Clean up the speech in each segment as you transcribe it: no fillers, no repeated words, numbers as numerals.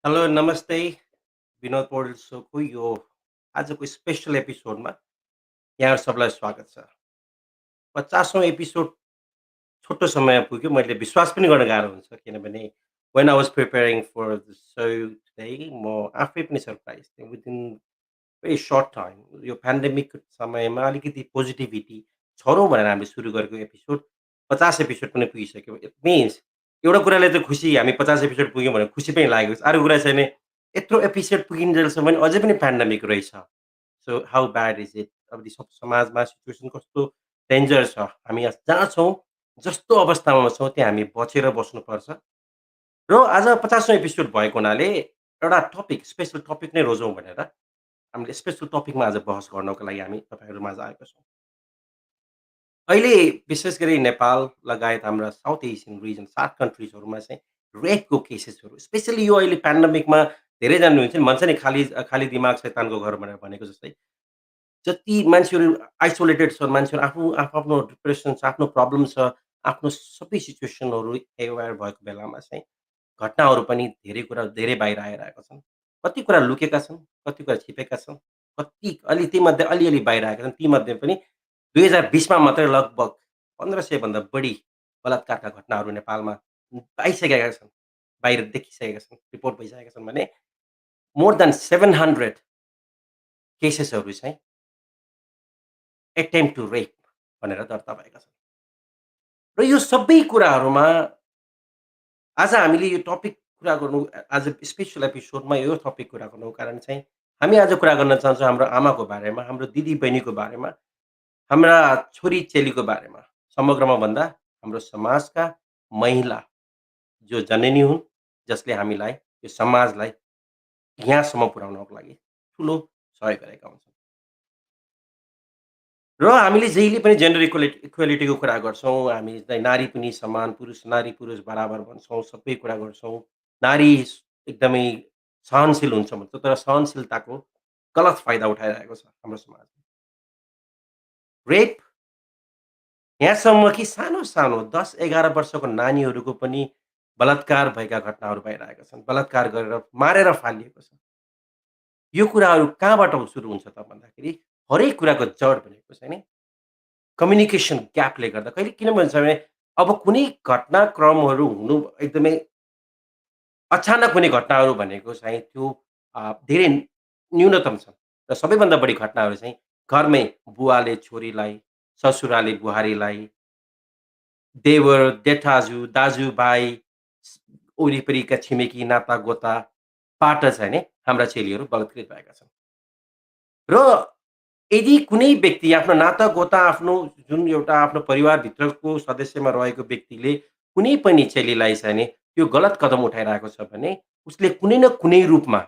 Hello नमस्ते विनोद पौडेल सोको यो आजको स्पेसल एपिसोडमा यहाँ सबलाई स्वागत छ 50औं एपिसोड छोटो समय पुग्यो मैले विश्वास पनि गर्न गाह्रो हुन्छ किनभने when I was preparing for the show today म आफै पनि सरप्राइज थिएँ विदिन भेरी सर्ट टाइम यो पेन्डेमिक समयमा अलिकति पोजिटिभिटी छरौँ भनेर हामीले सुरु गरेको एपिसोड 50 एपिसोड पनि पुगिसक्यो इट मिन्स एउटा कुराले चाहिँ खुसी हामी 50 एपिसोड पुग्यौँ भने खुसी पनि लागेको छ अर्को कुरा चाहिँ नि यत्रो एपिसोड पुगिन्जेलसम्म पनि अझै पनि पेन्डेमिक रहेछ so how bad is it अब समाजमा सिचुएसन कस्तो डेन्जर छ हामी जहाँ छौँ जस्तो अवस्थामा छौँ त्यहाँ हामी बचेर बस्नुपर्छ र आज 50औं एपिसोड भएको हुनाले एउटा टपिक स्पेसल टपिक नै रोजौँ भनेर हामीले स्पेसल टपिकमा आज बहस गर्नको लागि हामी तपाईँहरू माझ आएका छौँ अहिले विशेष गरी नेपाल लगायत हाम्रा साउथ एसियन रिजन 7 कन्ट्रिजहरूमा चाहिँ रेपको केसेसहरू स्पेसली यो अहिले पेन्डेमिकमा धेरैजना हुन्छ नि भन्छ नि खाली खाली दिमाग शैतानको घर भनेर भनेको जस्तै जति मान्छेहरू आइसोलेटेड छन् मान्छेहरू आफ्नो डिप्रेसन छ आफ्नो प्रब्लम छ आफ्नो सबै सिचुएसनहरू एवेयर भएको बेलामा चाहिँ घटनाहरू पनि धेरै कुरा धेरै बाहिर आइरहेका छन् कति कुरा लुकेका छन् कति कुरा छिपेका छन् कति तीमध्ये अलिअलि बाहिर आएका छन् तीमध्ये पनि 2020मा मात्रै लगभग 1500 भन्दा बढी बलात्कारका घटनाहरू नेपालमा आइसकेका छन् बाहिर देखिसकेका छन् रिपोर्ट भइसकेका छन् भने मोर देन 700 केसेसहरू चाहिँ एटेम्प्ट टु रेप भनेर दर्ता भएका छन् र यो सबै कुराहरूमा आज हामीले यो टपिक कुरा गर्नु आज स्पेसल एपिसोडमा यो टपिक कुरा गर्नुको कारण चाहिँ हामी आज कुरा गर्न चाहन्छौँ हाम्रो आमाको बारेमा हाम्रो दिदी बहिनीको बारेमा हाम्रा छोरी चेलीको बारेमा समग्रमा भन्दा हाम्रो समाजका महिला जो जननी हुन् जसले हामीलाई यो समाजलाई यहाँसम्म पुर्याउनको लागि ठुलो सहयोग गरेका हुन्छन् र हामीले जहिले पनि जेन्डर इक्वेलिटीको कुरा गर्छौँ हामी चाहिँ नारी पनि समान नारी पुरुष बराबर भन्छौँ सबै कुरा गर्छौँ नारी एकदमै सहनशील हुन्छ भन्छ तर सहनशीलताको गलत फाइदा उठाइरहेको छ हाम्रो समाजले रेप यहाँसम्म कि सानो सानो 10-11 वर्षको नानीहरूको पनि बलात्कार भएका घटनाहरू भइरहेका छन् बलात्कार गरेर मारेर फालिएको छ यो कुराहरू कहाँबाट सुरु हुन्छ त भन्दाखेरि हरेक कुराको जड भनेको चाहिँ नि कम्युनिकेसन ग्यापले गर्दा कहिले किन भन्छ भने अब कुनै घटनाक्रमहरू हुनु एकदमै अचानक हुने घटनाहरू भनेको चाहिँ त्यो धेरै न्यूनतम छन् र सबैभन्दा बढी घटनाहरू चाहिँ घरमै बुवाले छोरीलाई ससुराले बुहारीलाई देवर जेठाजु दाजुभाइ वरिपरिका छिमेकी नाता गोताबाट चाहिँ नि हाम्रा चेलीहरू बलात्कृत भएका छन् र यदि कुनै व्यक्ति आफ्नो नाता गोता आफ्नो जुन एउटा आफ्नो परिवारभित्रको सदस्यमा रहेको व्यक्तिले कुनै पनि चेलीलाई चाहिँ नि त्यो गलत कदम उठाइरहेको छ भने उसले कुनै न कुनै रूपमा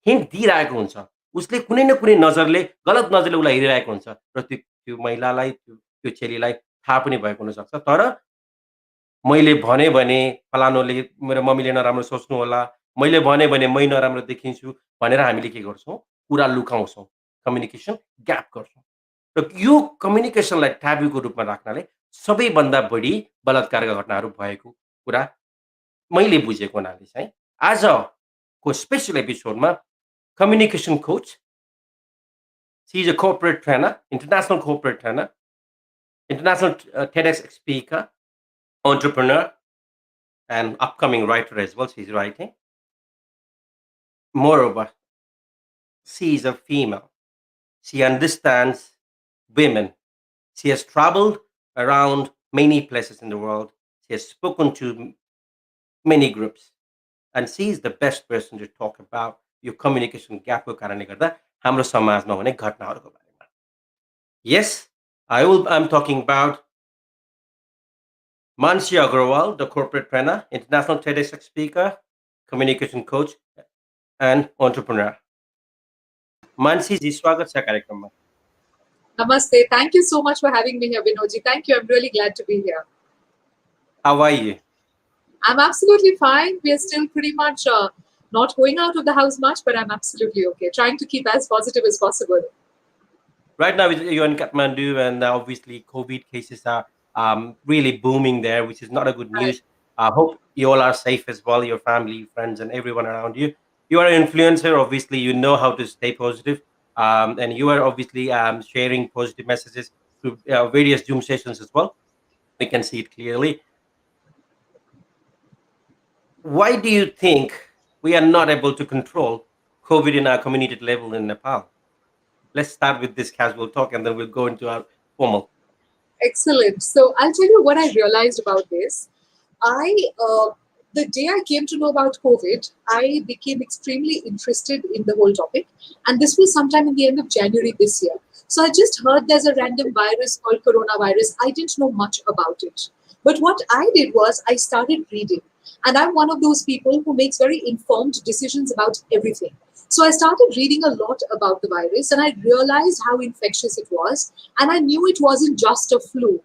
हिन्ट दिइरहेको हुन्छ उसले कुनै न कुनै नजरले गलत नजरले उसलाई हेरिरहेको हुन्छ र त्यो त्यो महिलालाई त्यो चेलीलाई थाहा पनि भएको हुनसक्छ तर मैले भने फलानुले मेरो मम्मीले नराम्रो सोच्नु होला मैले भने मै नराम्रो देखिन्छु भनेर हामीले के गर्छौँ कुरा लुकाउँछौँ कम्युनिकेसन ग्याप गर्छौँ र यो कम्युनिकेसनलाई ट्याबुको रूपमा राख्नाले सबैभन्दा बढी बलात्कारका घटनाहरू भएको कुरा मैले बुझेको हुनाले चाहिँ आजको स्पेसल एपिसोडमा communication coach she is a corporate trainer, international corporate trainer, international TEDx speaker, entrepreneur, and upcoming writer as well. She's writing. Moreover, she is a female. She understands women. She has traveled around many places in the world. She has spoken to many groups. And she is the best person to talk about your communication gap को कारणले गर्दा हाम्रो समाजमा हुने घटनाहरूको बारेमा. Yes, I'm talking about Mannsi Agrawal, the corporate trainer, international TEDx speaker, communication coach, and entrepreneur. Mannsi जी स्वागत छ कार्यक्रममा. Namaste. Thank you so much for having me here, Binodji. Thank you. I'm really glad to be here. How are you? I'm absolutely fine. We are still pretty much not going out of the house much, but I'm absolutely okay. Trying to keep as positive as possible. Right now, you're in Kathmandu, and obviously COVID cases are really booming there, which is not a good news. I hope you all are safe as well, your family, friends, and everyone around you. You are an influencer, obviously, you know how to stay positive, and you are obviously sharing positive messages through various Zoom sessions as well. We can see it clearly. Why do you think we are not able to control COVID in our community level in Nepal? Let's start with this casual talk and then we'll go into our formal. Excellent. So I'll tell you what I realized about this. I the day I came to know about COVID, I became extremely interested in the whole topic, and this was sometime in the end of January this year. So I just heard there's a random virus called coronavirus. I didn't know much about it, but what I did was I started reading, and I'm one of those people who makes very informed decisions about everything. So I started reading a lot about the virus, and I realized how infectious it was, and I knew it wasn't just a flu.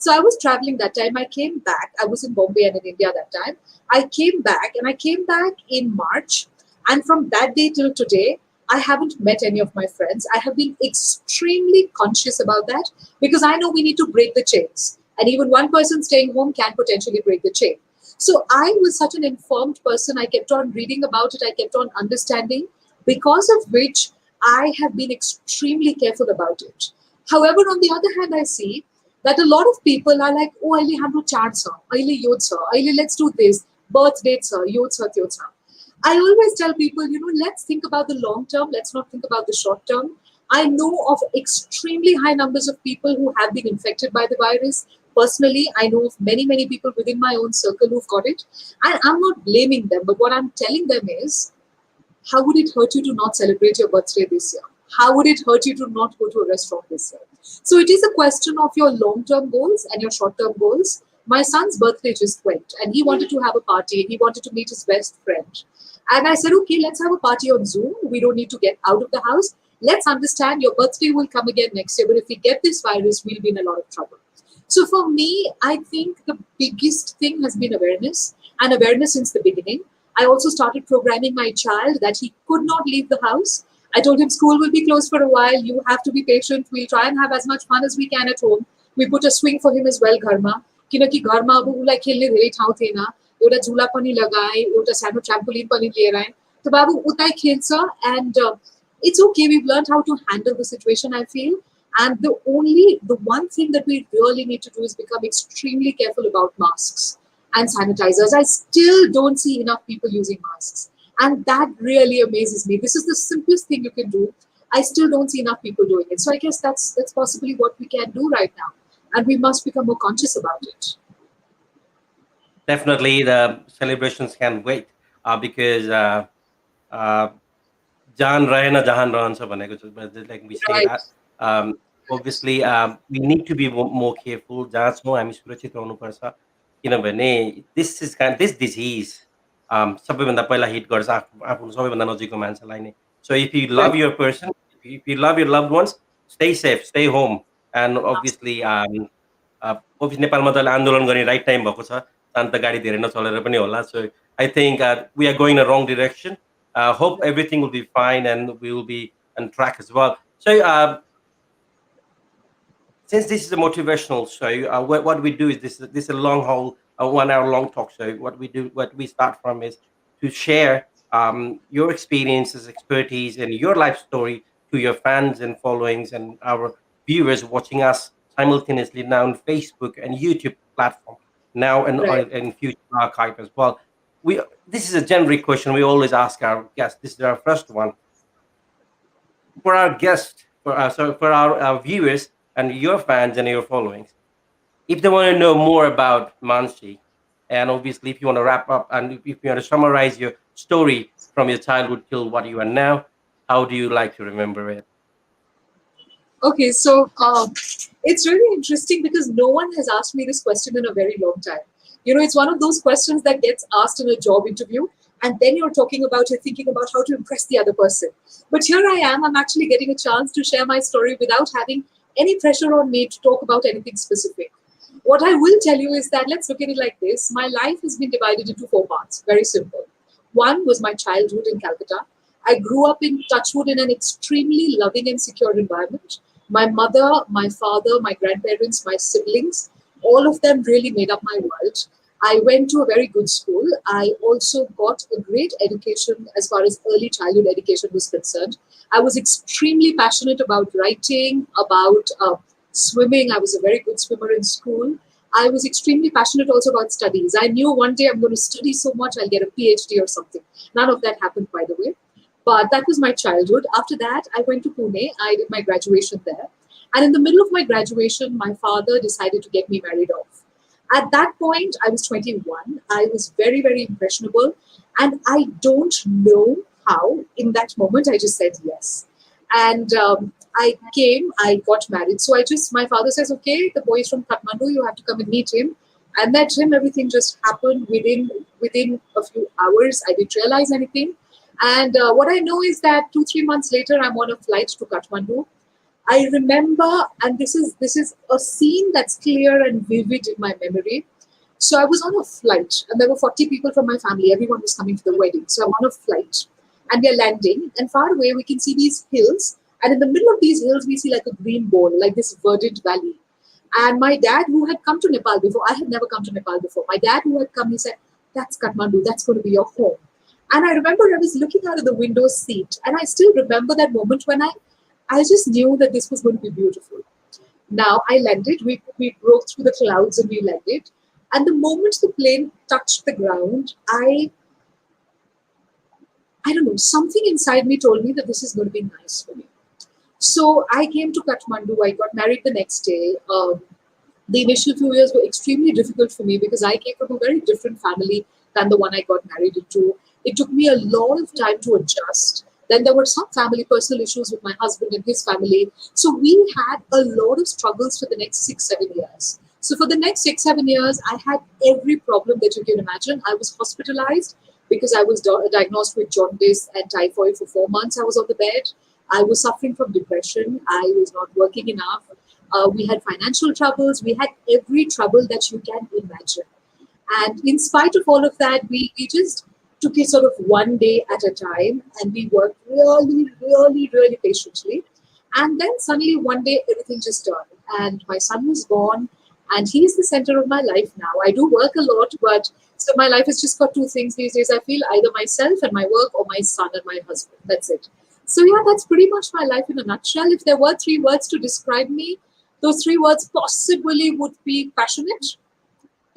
So I was traveling that time. I came back. I was in Bombay and in India that time. I came back and I came back in March. And from that day till today, I haven't met any of my friends. I have been extremely conscious about that because I know we need to break the chains. And even one person staying home can potentially break the chain. So I was such an informed person. I kept on reading about it. I kept on understanding, because of which I have been extremely careful about it. However, on the other hand, I see that a lot of people are like, oh, aile hamro chart cha, aile yo cha, aile let's do this, birth date cha, yo cha, tyo cha. I always tell people, let's think about the long term, let's not think about the short term. I know of extremely high numbers of people who have been infected by the virus. Personally, I know of many, many people within my own circle who've got it. And I'm not blaming them, but what I'm telling them is, how would it hurt you to not celebrate your birthday this year? How would it hurt you to not go to a restaurant this year? So it is a question of your long-term goals and your short-term goals. My son's birthday just went and he wanted to have a party. He wanted to meet his best friend. And I said, okay, let's have a party on Zoom. We don't need to get out of the house. Let's understand your birthday will come again next year. But if we get this virus, we'll be in a lot of trouble. So for me, I think the biggest thing has been awareness, and awareness since the beginning. I also started programming my child that he could not leave the house. I told him school will be closed for a while. You have to be patient. We'll try and have as much fun as we can at home. We put a swing for him as well, घरमा. किनकि घरमा अब उसलाई खेल्ने धेरै ठाउँ थिएन. एउटा झुला पनि लगाए, एउटा सानो ट्राम्पोलिन पनि लिएर आए. त बाबु उतै खेल्छ, and it's okay. We've learned how to handle the situation, I feel. And the one thing that we really need to do is become extremely careful about masks and sanitizers. I still don't see enough people using masks. And that really amazes me. This is the simplest thing you can do. I still don't see enough people doing it. So I guess that's possibly what we can do right now. And we must become more conscious about it. Definitely, the celebrations can wait because Jahan rahena jahan rahancha bhaneko cha, but like we say Right. that. Obviously, we need to be more careful. जहाँ छौँ हामी सुरक्षित रहनुपर्छ किनभने this disease सबैभन्दा पहिला hit गर्छ आफ्नो सबैभन्दा नजिकको मान्छेलाई नै. So if you love Right. your person, if you love your loved ones, stay safe, stay home, and obviously नेपालमा त अहिले आन्दोलन गर्ने राइट टाइम भएको छ. शान्त गाडी धेरै नचलेर पनि होला. So I think we are going in the wrong direction. Hope everything will be fine and we will be on track as well. So since this is a motivational show, what we do is this is a long haul, a 1 hour long talk show. What we start from is to share your experiences, expertise, and your life story to your fans and followings and our viewers watching us simultaneously now on Facebook and YouTube platform now and Right. in future archive as well. This is a generic question we always ask our guests. This is our first one for our guests, for our viewers and your fans and your followings. If they want to know more about Mannsi, and obviously if you want to wrap up and if you want to summarize your story from your childhood till what you are now, how do you like to remember it? Okay, so it's really interesting because no one has asked me this question in a very long time. It's one of those questions that gets asked in a job interview, and then you're thinking about how to impress the other person. But here I am, I'm actually getting a chance to share my story without having any pressure on me to talk about anything specific. What I will tell you is that, let's look at it like this. My life has been divided into 4 parts, very simple. One was my childhood in Calcutta. I grew up in Touchwood in an extremely loving and secure environment. My mother, my father, my grandparents, my siblings, all of them really made up my world. I went to a very good school. I also got a great education as far as early childhood education was concerned. I was extremely passionate about writing, about swimming. I was a very good swimmer in school. I was extremely passionate also about studies. I knew one day I'm going to study so much I'll get a PhD or something. None of that happened, by the way. But that was my childhood. After that, I went to Pune. I did my graduation there. And in the middle of my graduation, my father decided to get me married off. At that point, I was 21. I was very, very impressionable. And I don't know how, in that moment, I just said yes. And I got married. So my father says, okay, the boy is from Kathmandu, you have to come and meet him. I met him, everything just happened within a few hours. I didn't realize anything. And what I know is that 2-3 months later, I'm on a flight to Kathmandu. I remember, and this is a scene that's clear and vivid in my memory. So I was on a flight, and there were 40 people from my family. Everyone was coming to the wedding. So I'm on a flight, and we are landing, and far away we can see these hills, and in the middle of these hills we see like a green bowl, like this verdant valley. And my dad, who had come to Nepal before, I had never come to Nepal before. My dad, who had come, he said, "That's Kathmandu. That's going to be your home." And I remember I was looking out of the window seat, and I still remember that moment when I just knew that this was going to be beautiful. Now I landed, we broke through the clouds and we landed. And the moment the plane touched the ground, I don't know, something inside me told me that this is going to be nice for me. So I came to Kathmandu, I got married the next day. The initial few years were extremely difficult for me because I came from a very different family than the one I got married into. It took me a lot of time to adjust. Then there were some family personal issues with my husband and his family. So we had a lot of struggles for the next 6-7 years. So for the next 6-7 years, I had every problem that you can imagine. I was hospitalized because I was diagnosed with jaundice and typhoid for 4 months. I was on the bed. I was suffering from depression. I was not working enough. We had financial troubles. We had every trouble that you can imagine. And in spite of all of that, we just took it sort of one day at a time, and we worked really, really, really patiently. And then suddenly one day everything just turned, and my son was born, and he's the center of my life now. I do work a lot, but so my life has just got two things these days. I feel either myself and my work, or my son and my husband. That's it. So yeah, that's pretty much my life in a nutshell. If there were 3 words to describe me, those 3 words possibly would be passionate,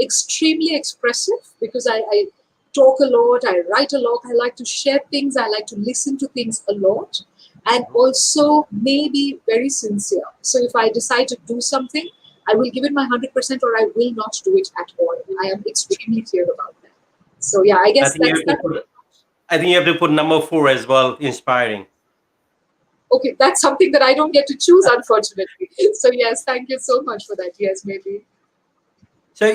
extremely expressive, because I talk a lot, I write a lot, I like to share things, I like to listen to things a lot, and also maybe very sincere. So if I decide to do something, I will give it my 100%, or I will not do it at all. I am extremely clear about that. So yeah, I I guess think you that's have to that. put, I think you have to put number 4 as well, inspiring. Okay, that's something that I don't get to choose, unfortunately. So yes, thank you so much for that. Yes, maybe. So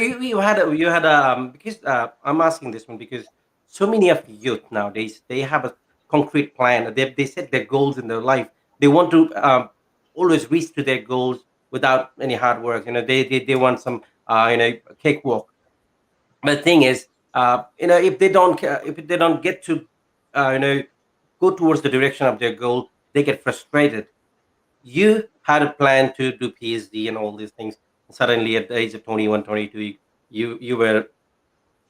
because I'm asking this one because so many of youth nowadays they have a concrete plan. They set their goals in their life. They want to always reach to their goals without any hard work. They want some cakewalk. But the thing is, if they don't get to go towards the direction of their goal, they get frustrated. You had a plan to do PhD and all these things. Suddenly, at the age of 21, 22, you were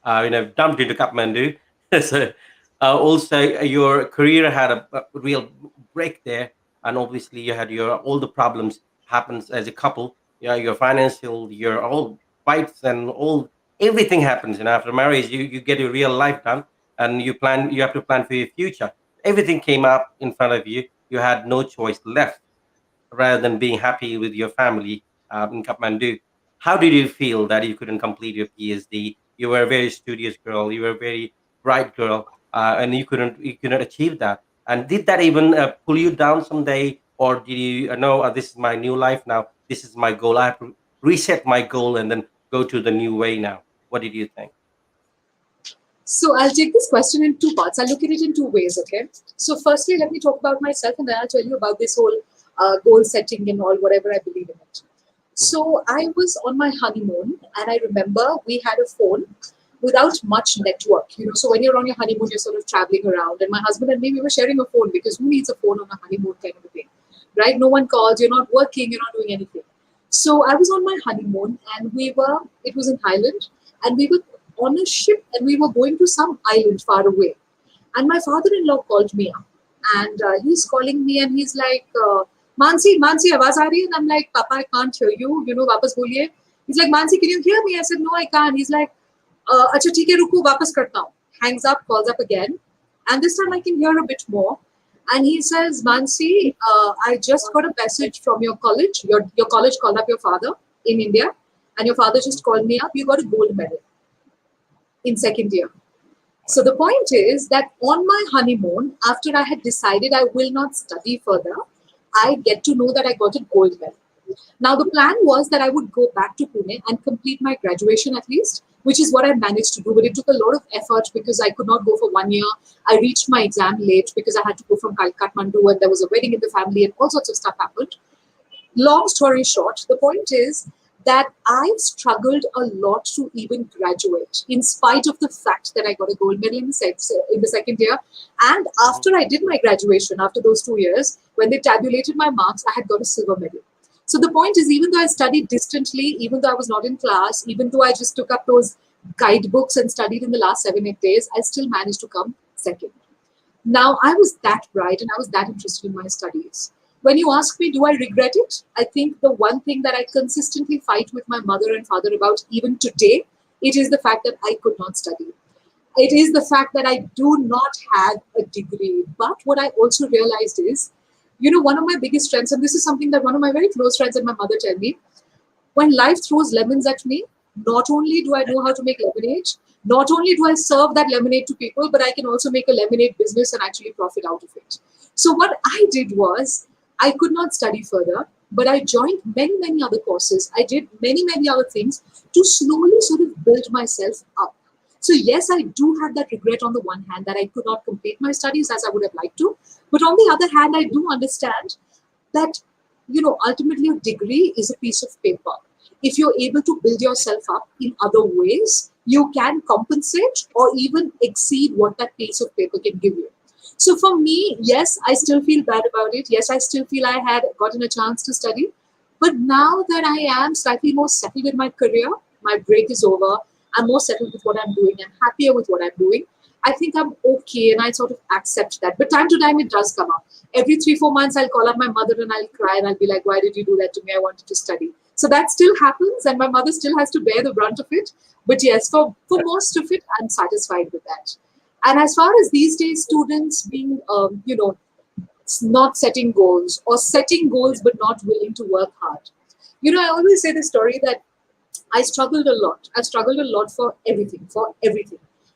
dumped into Kathmandu. So also your career had a real break there, and obviously you had your all the problems happens as a couple. Yeah, your financial, your all fights and all everything happens. And after marriage, you get your real life done, and you have to plan for your future. Everything came up in front of you. You had no choice left rather than being happy with your family in Kathmandu. How did you feel that you couldn't complete your PhD? You were a very studious girl. You were a very bright girl, and you couldn't achieve that. And did that even pull you down someday, or did you know this is my new life now? This is my goal. I have to reset my goal and then go to the new way now. What did you think? So I'll take this question in 2 parts. I'll look at it in 2 ways, okay? So firstly, let me talk about myself, and then I'll tell you about this whole goal setting and all, whatever I believe in it. So I was on my honeymoon, and I remember we had a phone without much network. So when you're on your honeymoon, you're sort of traveling around, and my husband and me, we were sharing a phone because who needs a phone on a honeymoon kind of a thing, right? No one calls, you're not working, you're not doing anything. So I was on my honeymoon, and it was in Thailand, and we were on a ship and we were going to some island far away. And my father-in-law called me up, and he's calling me and he's like, Mannsi, Mannsi, awaaz aa rahi hai? And I'm like, Papa, I can't hear you. Wapas boliye. He's like, Mannsi, can you hear me? I said, no, I can't. He's like, acha, theek hai, ruko, wapas karta hu. Hangs up, calls up again. And this time I can hear a bit more. And he says, Mannsi, I just got a message from your college. Your college called up your father in India. And your father just called me up. You got a gold medal in second year. So the point is that on my honeymoon, after I had decided I will not study further, I get to know that I got a gold medal. Now the plan was that I would go back to Pune and complete my graduation at least, which is what I managed to do. But it took a lot of effort because I could not go for 1 year. I reached my exam late because I had to go from Kathmandu and there was a wedding in the family and all sorts of stuff happened. Long story short, the point is that I struggled a lot to even graduate, in spite of the fact that I got a gold medal in the second year. And after I did my graduation, after those 2 years, when they tabulated my marks, I had got a silver medal. So the point is, even though I studied distantly, even though I was not in class, even though I just took up those guidebooks and studied in the last 7-8 days, I still managed to come second. Now, I was that bright and I was that interested in my studies. When you ask me, do I regret it? I think the one thing that I consistently fight with my mother and father about even today, it is the fact that I could not study. It is the fact that I do not have a degree. But what I also realized is, one of my biggest strengths, and this is something that one of my very close friends and my mother tell me, when life throws lemons at me, not only do I know how to make lemonade, not only do I serve that lemonade to people, but I can also make a lemonade business and actually profit out of it. So what I did was, I could not study further, but I joined many, many other courses. I did many, many other things to slowly sort of build myself up. So yes, I do have that regret on the one hand that I could not complete my studies as I would have liked to. But on the other hand, I do understand that, ultimately a degree is a piece of paper. If you're able to build yourself up in other ways, you can compensate or even exceed what that piece of paper can give you. So for me, yes, I still feel bad about it. Yes, I still feel I had gotten a chance to study. But now that I am slightly more settled in my career, my break is over, I'm more settled with what I'm doing, I'm happier with what I'm doing, I think I'm okay and I sort of accept that. But time to time, it does come up. Every 3-4 months, I'll call up my mother and I'll cry and I'll be like, why did you do that to me? I wanted to study. So that still happens and my mother still has to bear the brunt of it. But yes, for most of it, I'm satisfied with that. And as far as these days, students being, not setting goals or setting goals but not willing to work hard. I always say the story that I struggled a lot. I struggled a lot for everything,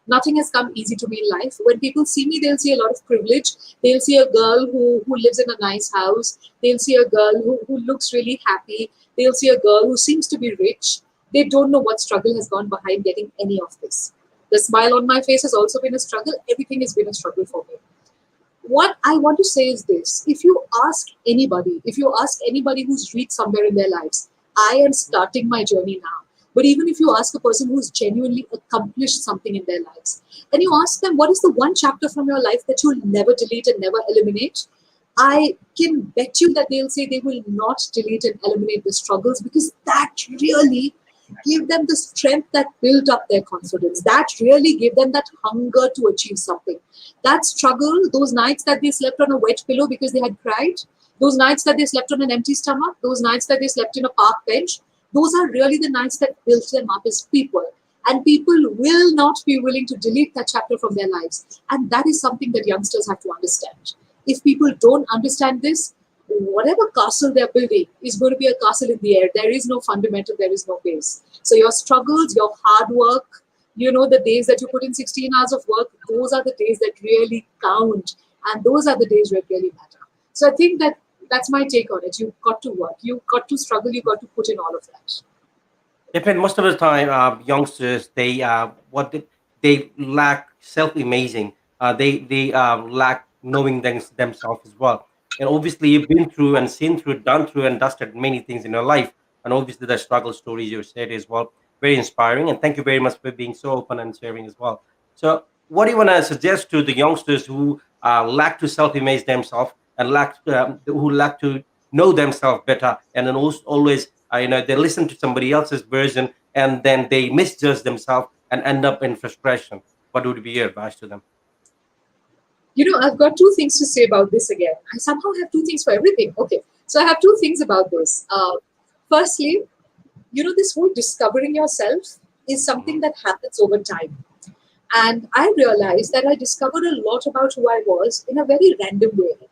Nothing has come easy to me in life. When people see me, they'll see a lot of privilege. They'll see a girl who lives in a nice house. They'll see a girl who looks really happy. They'll see a girl who seems to be rich. They don't know what struggle has gone behind getting any of this. The smile on my face has also been a struggle. Everything has been a struggle for me. What I want to say is this. If you ask anybody who's reached somewhere in their lives, I am starting my journey now. But even if you ask a person who's genuinely accomplished something in their lives, and you ask them, what is the one chapter from your life that you'll never delete and never eliminate? I can bet you that they'll say they will not delete and eliminate the struggles, because that really gave them the strength that built up their confidence. That really gave them that hunger to achieve something. That struggle, those nights that they slept on a wet pillow because they had cried, those nights that they slept on an empty stomach, those nights that they slept in a park bench, those are really the nights that built them up as people. And people will not be willing to delete that chapter from their lives. And that is something that youngsters have to understand. If people don't understand this, whatever castle they're building is going to be a castle in the air. There is no fundamental, there is no base. So your struggles, your hard work, the days that you put in 16 hours of work, those are the days that really count. And those are the days where it really matter. So I think that's my take on it. You've got to work. You've got to struggle. You've got to put in all of that. Definitely, most of the time, youngsters they lack self-imaging. They lack knowing themselves as well. And obviously, you've been through and seen through, done through, and dusted many things in your life. And obviously, the struggle stories you said as well, very inspiring. And thank you very much for being so open and sharing as well. So, what do you want to suggest to the youngsters who lack to self-image themselves and who lack to know themselves better, and then also always they listen to somebody else's version and then they misjudge themselves and end up in frustration? What would be your advice to them? I've got two things to say about this again. I somehow have two things for everything. Okay, so I have two things about this. Firstly, this whole discovering yourself is something that happens over time. And I realized that I discovered a lot about who I was in a very random way.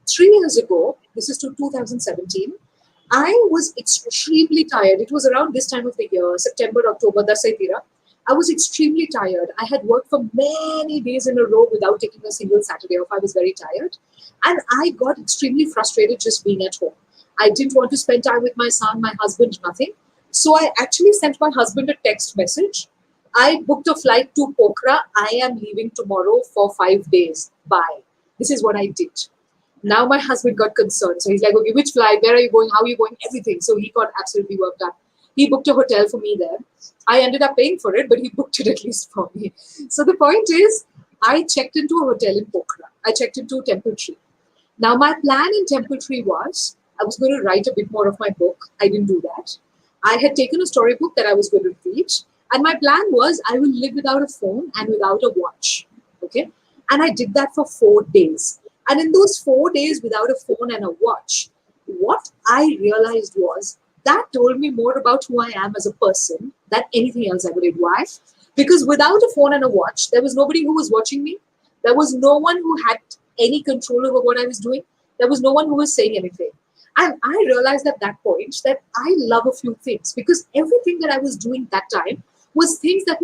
3 years ago, this is to 2017, I was extremely tired. It was around this time of the year, September, October, Dasaitira. I was extremely tired. I had worked for many days in a row without taking a single Saturday off. I was very tired. And I got extremely frustrated just being at home. I didn't want to spend time with my son, my husband, nothing. So I actually sent my husband a text message. I booked a flight to Pokhara. I am leaving tomorrow for 5 days. Bye. This is what I did. Now my husband got concerned. So he's like, okay, which flight? Where are you going? How are you going? Everything. So he got absolutely worked up. He booked a hotel for me there. I ended up paying for it, but he booked it at least for me. So the point is, I checked into a hotel in Pokhara. I checked into Temple Tree. Now my plan in Temple Tree was, I was going to write a bit more of my book. I didn't do that. I had taken a storybook that I was going to read. And my plan was, I will live without a phone and without a watch. Okay. And I did that for 4 days. And in those 4 days without a phone and a watch, what I realized was that told me more about who I am as a person than anything else I did. Why? Because without a phone and a watch, there was nobody who was watching me. There was no one who had any control over what I was doing. There was no one who was saying anything. And I realized at that point that I love a few things, because everything that I was doing that time was things that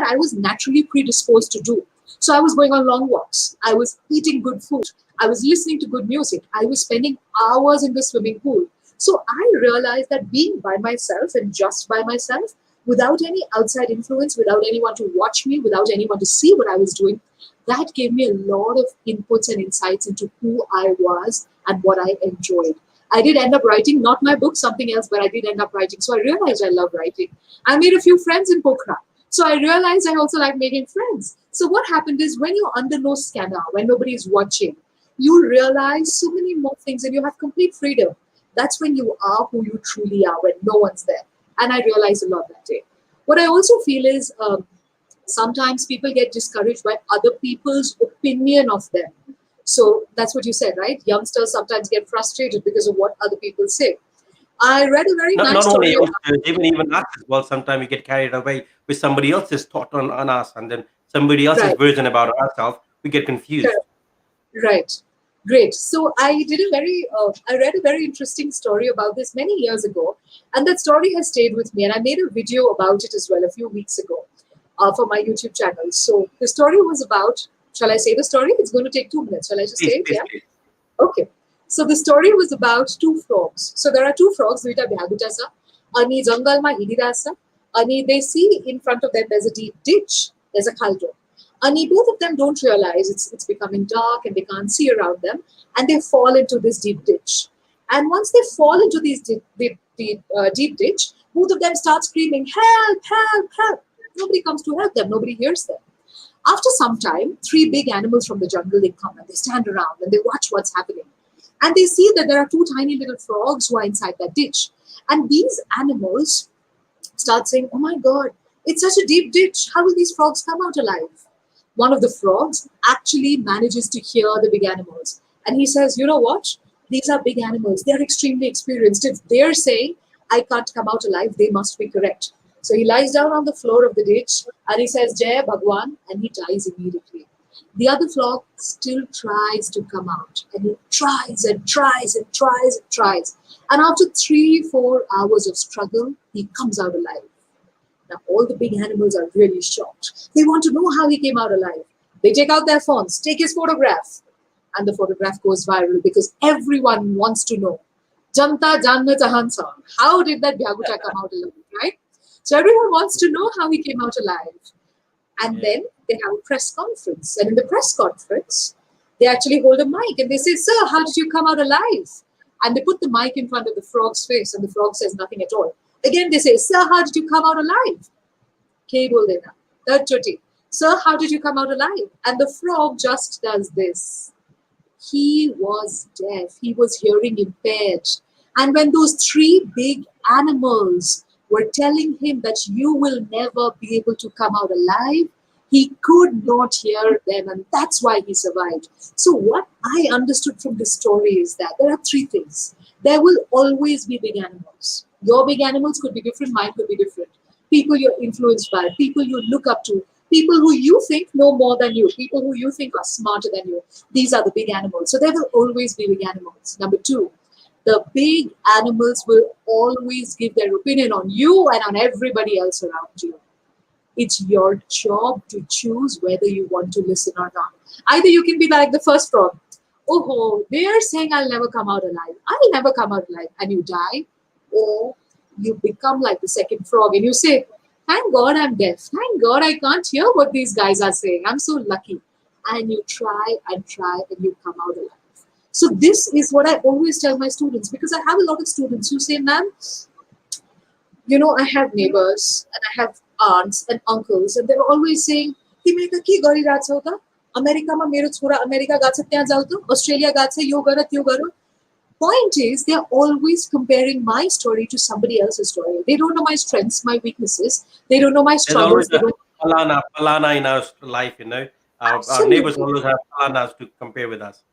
I was naturally predisposed to do. So I was going on long walks. I was eating good food. I was listening to good music. I was spending hours in the swimming pool. So I realized that being by myself and just by myself, without any outside influence, without anyone to watch me, without anyone to see what I was doing, that gave me a lot of inputs and insights into who I was and what I enjoyed. I did end up writing, not my book, something else, but I did end up writing. So I realized I love writing. I made a few friends in Pokhara. So I realized I also like making friends. So what happened is, when you're under no scanner, when nobody is watching, you realize so many more things and you have complete freedom. That's when you are who you truly are, when no one's there. And I realized a lot that day. What I also feel is, sometimes people get discouraged by other people's opinion of them. So that's what you said, right? Youngsters sometimes get frustrated because of what other people say. I read a very Not, nice not only story. youngsters, even us as well. Sometimes we get carried away with somebody else's thought on us, and then somebody else's Right, version about ourselves. We get confused. correct, right. Great. So I read a very interesting story about this many years ago, and that story has stayed with me. And I made a video about it as well a few weeks ago for my YouTube channel. So the story was about, shall I say the story? It's going to take 2 minutes. Shall I just Please, say it? please, Yeah. please. Okay. So the story was about two frogs. So there are two frogs, duita bhagutasa, ani jangalma hididasa, ani they see in front of them there's a deep ditch, there's a khaldo. Ani both of them don't realize it's becoming dark and they can't see around them, and they fall into this deep ditch. And once they fall into this deep ditch, both of them start screaming, "Help! Help! Help!" Nobody comes to help them. Nobody hears them. After some time, 3 big animals from the jungle, they come and they stand around and they watch what's happening. And they see that there are 2 tiny little frogs who are inside that ditch. And these animals start saying, "Oh my God, it's such a deep ditch. How will these frogs come out alive?" One of the frogs actually manages to hear the big animals. And he says, "You know what? These are big animals. They're extremely experienced. If they're saying I can't come out alive, they must be correct." So he lies down on the floor of the ditch and he says, "Jai Bhagwan," and he dies immediately. The other frog still tries to come out, and he tries and tries and tries and tries. And after 3-4 hours of struggle, he comes out alive. Now, all the big animals are really shocked. They want to know how he came out alive. They take out their phones, take his photograph, and the photograph goes viral because everyone wants to know. Janta janna chahancha. How did that Bhyaguta come out alive, right? So everyone wants to know how he came out alive. And then they have a press conference. And in the press conference, they actually hold a mic and they say, "Sir, how did you come out alive?" And they put the mic in front of the frog's face and the frog says nothing at all. Again, they say, "Sir, how did you come out alive?" K bol dena. Third choti. "Sir, how did you come out alive?" And the frog just does this. He was deaf. He was hearing impaired. And when those 3 big animals were telling him that you will never be able to come out alive. He could not hear them, and that's why he survived. So, what I understood from this story is that there are three things. There will always be big animals. Your big animals could be different, mine could be different. People you're influenced by, people you look up to, people who you think know more than you, people who you think are smarter than you. These are the big animals. So, there will always be big animals. Number two, the big animals will always give their opinion on you and on everybody else around you. It's your job to choose whether you want to listen or not. Either you can be like the first frog. Oh, they are saying I'll never come out alive. I'll never come out alive. And you die. Or you become like the second frog and you say, thank God I'm deaf. Thank God I can't hear what these guys are saying. I'm so lucky. And you try and you come out alive. So this is what I always tell my students, because I have a lot of students who say, ma'am, I have neighbors and I have aunts and uncles, and they're always saying, "Tiमीले त के गरिरहेछौ त? अमेरिकामा मेरो छोरा America गएको छ, त्यहाँ जाऊ त, अस्ट्रेलिया गएको छ, यो गर त्यो गर." Point is, they're always comparing my story to somebody else's story. They don't know my strengths, my weaknesses. They don't know my There's always struggles. They a don't. falana in our life, Our neighbors Absolutely. always have falanas to compare with us.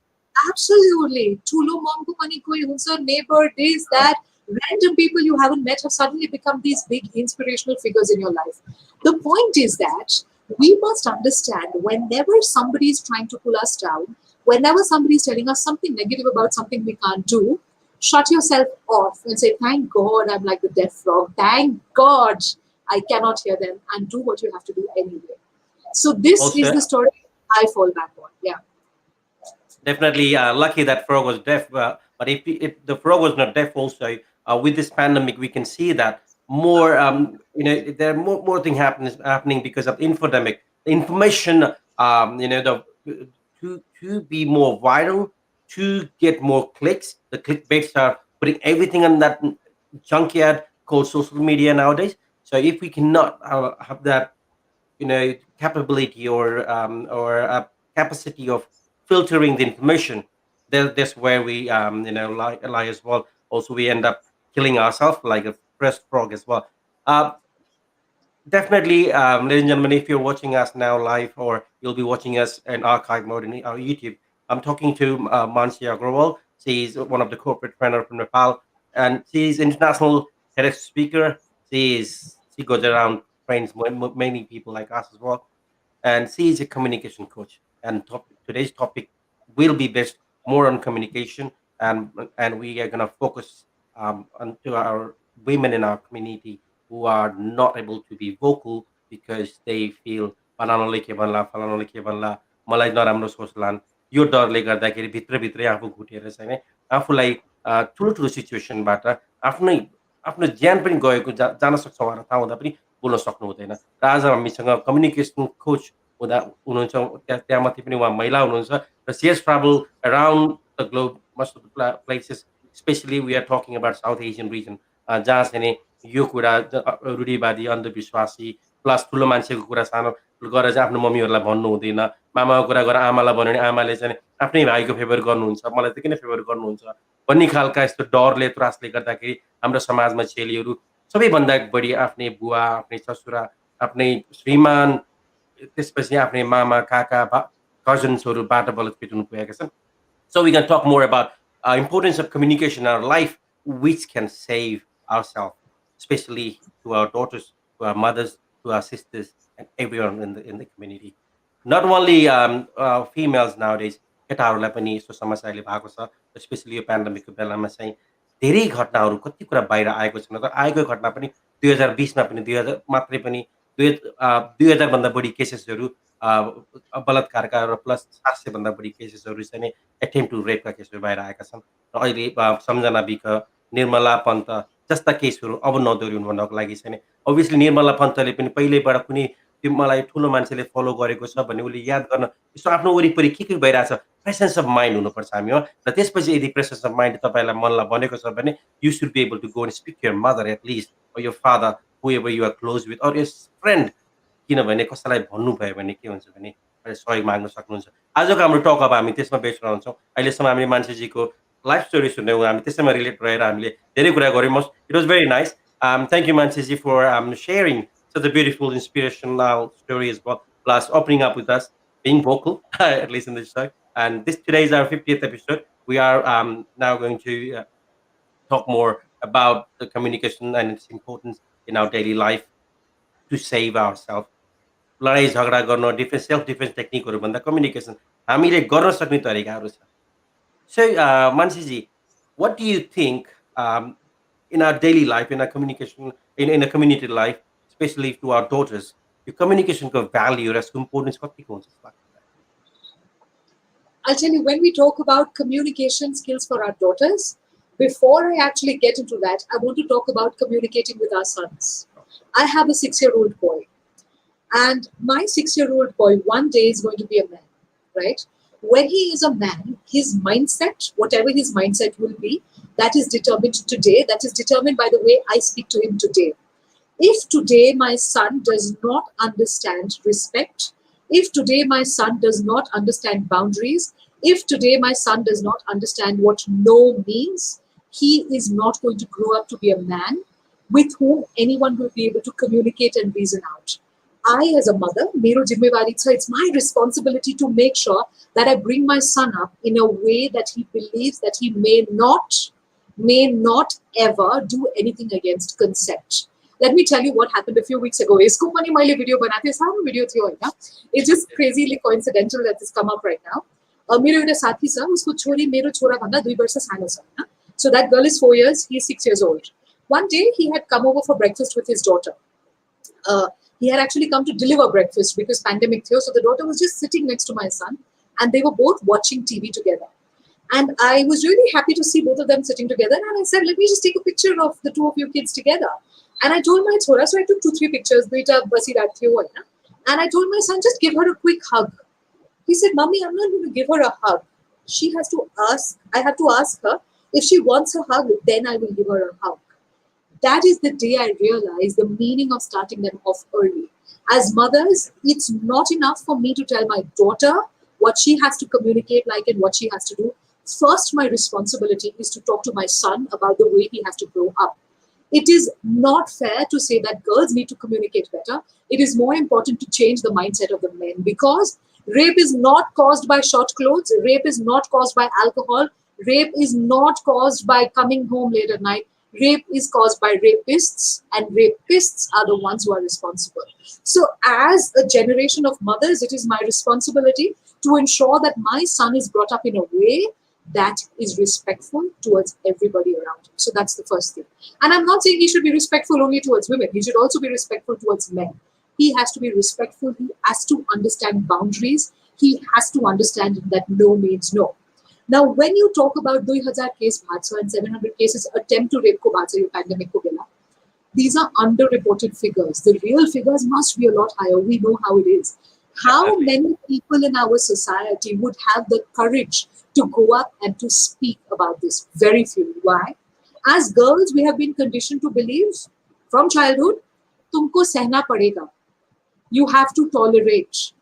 Absolutely. ठुलो ममको पनि कोही हुन्छ, neighbor, this, Uh, that. Random people you haven't met have suddenly become these big inspirational figures in your life. The point is that we must understand, whenever somebody is trying to pull us down, whenever somebody is telling us something negative about something we can't do, shut yourself off and say, thank God I'm like the deaf frog. Thank God I cannot hear them, and do what you have to do anyway. So this is Also, the story I fall back on. Yeah. definitely lucky that frog was deaf. But if the frog was not deaf, also with this pandemic, we can see that more. There are more things happening because of infodemic. The information, to be more viral, to get more clicks. The clickbaits are putting everything on that junkyard called social media nowadays. So if we cannot have that capability or capacity of filtering the information, that's where we lie as well. Also, we end up killing ourselves like a pressed frog as well. uh, Definitely, ladies and gentlemen, if you're watching us now live or you'll be watching us in archive mode in our YouTube, I'm talking to Mannsi Agrawal. She's one of the corporate trainer from Nepal, and she's international TEDx speaker. She goes around, trains many people like us as well, and she is a communication coach. And today's topic will be based more on communication, and we are going to focus on to our women in our community who are not able to be vocal because they feel फलानाले के भन्ला फलानाले के भन्ला मलाई नराम्रो सोच्लान् यो डरले गर्दाखेरि भित्रभित्रै आफू घुटेर चाहिँ नि आफूलाई ठुलो ठुलो सिचुएसनबाट आफ्नै आफ्नो ज्यान पनि गएको जान सक्छ उहाँलाई थाहा हुँदा पनि बोल्न सक्नु हुँदैन र आज हामीसँग कम्युनिकेसन कोच हुनुहुन्छ त्यहाँ माथि पनि उहाँ महिला हुनुहुन्छ र she has travel around the globe most of the places specially we are talking about South Asian region जहाँ चाहिँ नि यो कुरा रूढिवादी अन्धविश्वासी प्लस ठुलो मान्छेको कुरा सानो गरेर चाहिँ आफ्नो मम्मीहरूलाई भन्नु हुँदैन मामाको कुरा गरेर आमालाई भन्यो भने आमाले चाहिँ आफ्नै भाइको फेभर गर्नुहुन्छ मलाई त किन फेभर गर्नुहुन्छ भन्ने खालका यस्तो डरले त्रासले गर्दाखेरि हाम्रो समाजमा चेलीहरू सबैभन्दा बढी आफ्नै बुवा आफ्नै ससुरा आफ्नै श्रीमान त्यसपछि आफ्नै मामा काका कजन्सहरूबाट बलत्कृत हुनु पुगेका छन्. So we can talk more about importance of communication in our life, which can save ourselves, especially to our daughters, to our mothers, to our sisters, and everyone in the community. Not only females nowadays, केटाहरूलाई पनि यस्तो समस्या अहिले भएको छ specially यो पेन्डेमिकको बेलामा चाहिँ धेरै घटनाहरू कति कुरा बाहिर आएको छैन तर आएको घटना पनि 2020मा पनि 2000 मात्रै पनि 2000 भन्दा बढी केसेसहरू बलात्कारका र प्लस 700 भन्दा बढी केसेसहरू चाहिँ नि एटेम्प टु रेपका केसहरू बाहिर आएका छन् र अहिले सम्झना बिक निर्मला पन्त जस्ता केसहरू अब नदोहोरिउन् भन्नको लागि चाहिँ अभियसली निर्मला पन्तले पनि पहिल्यैबाट कुनै त्यो मलाई ठुलो मान्छेले फलो गरेको छ भन्ने उसले याद गर्न यसो आफ्नो वरिपरि के भइरहेछ प्रेसेन्स अफ माइन्ड हुनुपर्छ हामी हो र त्यसपछि यदि प्रेसेन्स अफ माइन्ड तपाईँलाई मनलाई बनेको छ भने you should be able to go and speak to your mother at least or your father, whoever you are close with, or your friend. किनभने कसैलाई भन्नुभयो भने के हुन्छ भने सहयोग माग्न सक्नुहुन्छ. आजको हाम्रो टक अब हामी त्यसमा बेस रहन्छौँ. अहिलेसम्म हामीले मान्छेजीको लाइफ स्टोरी सुन्यौँ हामी त्यसैमा रिलेट रहेर हामीले धेरै कुरा गऱ्यौँ. It was very nice. Thank you, Mannsi, for sharing such a beautiful, inspirational story as well, plus opening up with us, being vocal, at least in this show. And today is our 50th episode. We are now going to talk more about the communication and its importance in our daily life to save ourselves. लडाइँ झगडा गर्न defence self defence टेक्निकहरूभन्दा communication हामीले गर्न सक्ने तरिकाहरू छ. So, Mansiji, what do you think in our daily life, in our communication, in a community life, especially to our daughters, your communication को value र यसको importance कतिको हुन्छ जस्तो लाग्छ? I'll tell you, when we talk about communication skills for our daughters, before I actually get into that, I want to talk about communicating with our sons. I have a 6-year-old boy. And my 6-year-old boy one day is going to be a man, right? When he is a man, his mindset, whatever his mindset will be, that is determined today. That is determined by the way I speak to him today. If today my son does not understand respect, if today my son does not understand boundaries, if today my son does not understand what no means, he is not going to grow up to be a man with whom anyone will be able to communicate and reason out. I, as a mother, it's my responsibility to make sure that I bring my son up in a way that he believes that he may not ever do anything against consent. Let me tell you what happened a few weeks ago. It's just crazily coincidental that this come up right now. So that girl is 4 years, he's 6 years old. One day he had come over for breakfast with his daughter. He had actually come to deliver breakfast because pandemic here. So the daughter was just sitting next to my son and they were both watching TV together. And I was really happy to see both of them sitting together. And I said, let me just take a picture of the two of you kids together. And I told my chora, so I took 2-3 pictures. And I told my son, just give her a quick hug. He said, Mommy, I'm not going to give her a hug. She has to ask, I have to ask her, if she wants a hug, then I will give her a hug. That is the day I realized the meaning of starting them off early. As mothers, it's not enough for me to tell my daughter what she has to communicate like and what she has to do. First, my responsibility is to talk to my son about the way he has to grow up. It is not fair to say that girls need to communicate better. It is more important to change the mindset of the men, because rape is not caused by short clothes. Rape is not caused by alcohol. Rape is not caused by coming home late at night. Rape is caused by rapists, and rapists are the ones who are responsible. So as a generation of mothers, it is my responsibility to ensure that my son is brought up in a way that is respectful towards everybody around him. So that's the first thing. And I'm not saying he should be respectful only towards women. He should also be respectful towards men. He has to be respectful. He has to understand boundaries. He has to understand that no means no. Now, when you talk about 2000 case bhatsa and 700 cases attempt to rape ko bhatsa, your pandemic ko gela, these are underreported figures. The real figures must be a lot higher. We know how it is. How many people in our society would have the courage to go up and to speak about this? Very few. Why? As girls, we have been conditioned to believe from childhood, tumko sehna padega. You have to tolerate.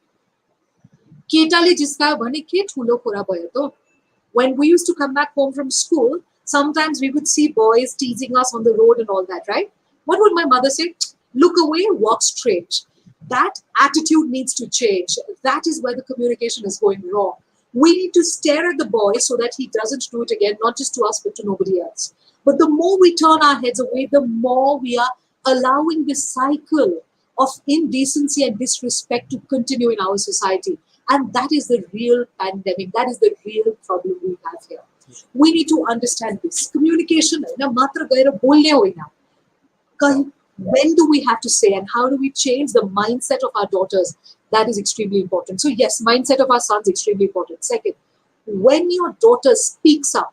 Ketale jiska bhane ke thulo kura bhayo to. When we used to come back home from school, sometimes we would see boys teasing us on the road and all that, right? What would my mother say? Look away, walk straight. That attitude needs to change. That is where the communication is going wrong. We need to stare at the boy so that he doesn't do it again, not just to us, but to nobody else. But the more we turn our heads away, the more we are allowing this cycle of indecency and disrespect to continue in our society. And that is the real pandemic. That is the real problem we have here. We need to understand this. Communication, when do we have to say, and how do we change the mindset of our daughters? That is extremely important. So yes, mindset of our sons is extremely important. Second, when your daughter speaks up,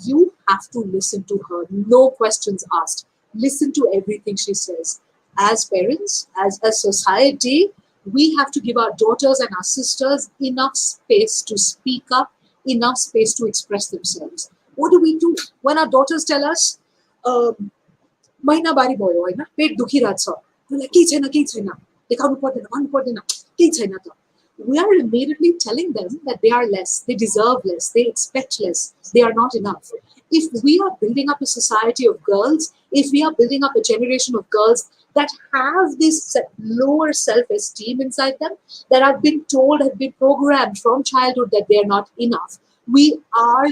you have to listen to her. No questions asked. Listen to everything she says. As parents, as a society, we have to give our daughters and our sisters enough space to speak up, enough space to express themselves. What do we do when our daughters tell us, "Mahina bari bhayo हैन, पेट दुखिरहेछ, मलाई केही छैन, केही छैन, देखाउनु पर्दैन, भन्नु पर्दैन, केही छैन त." We are immediately telling them that they are less, they deserve less, they expect less, they are not enough. If we are building up a society of girls, if we are building up a generation of girls that have this lower self-esteem inside them, that have been told, have been programmed from childhood that they are not enough, we are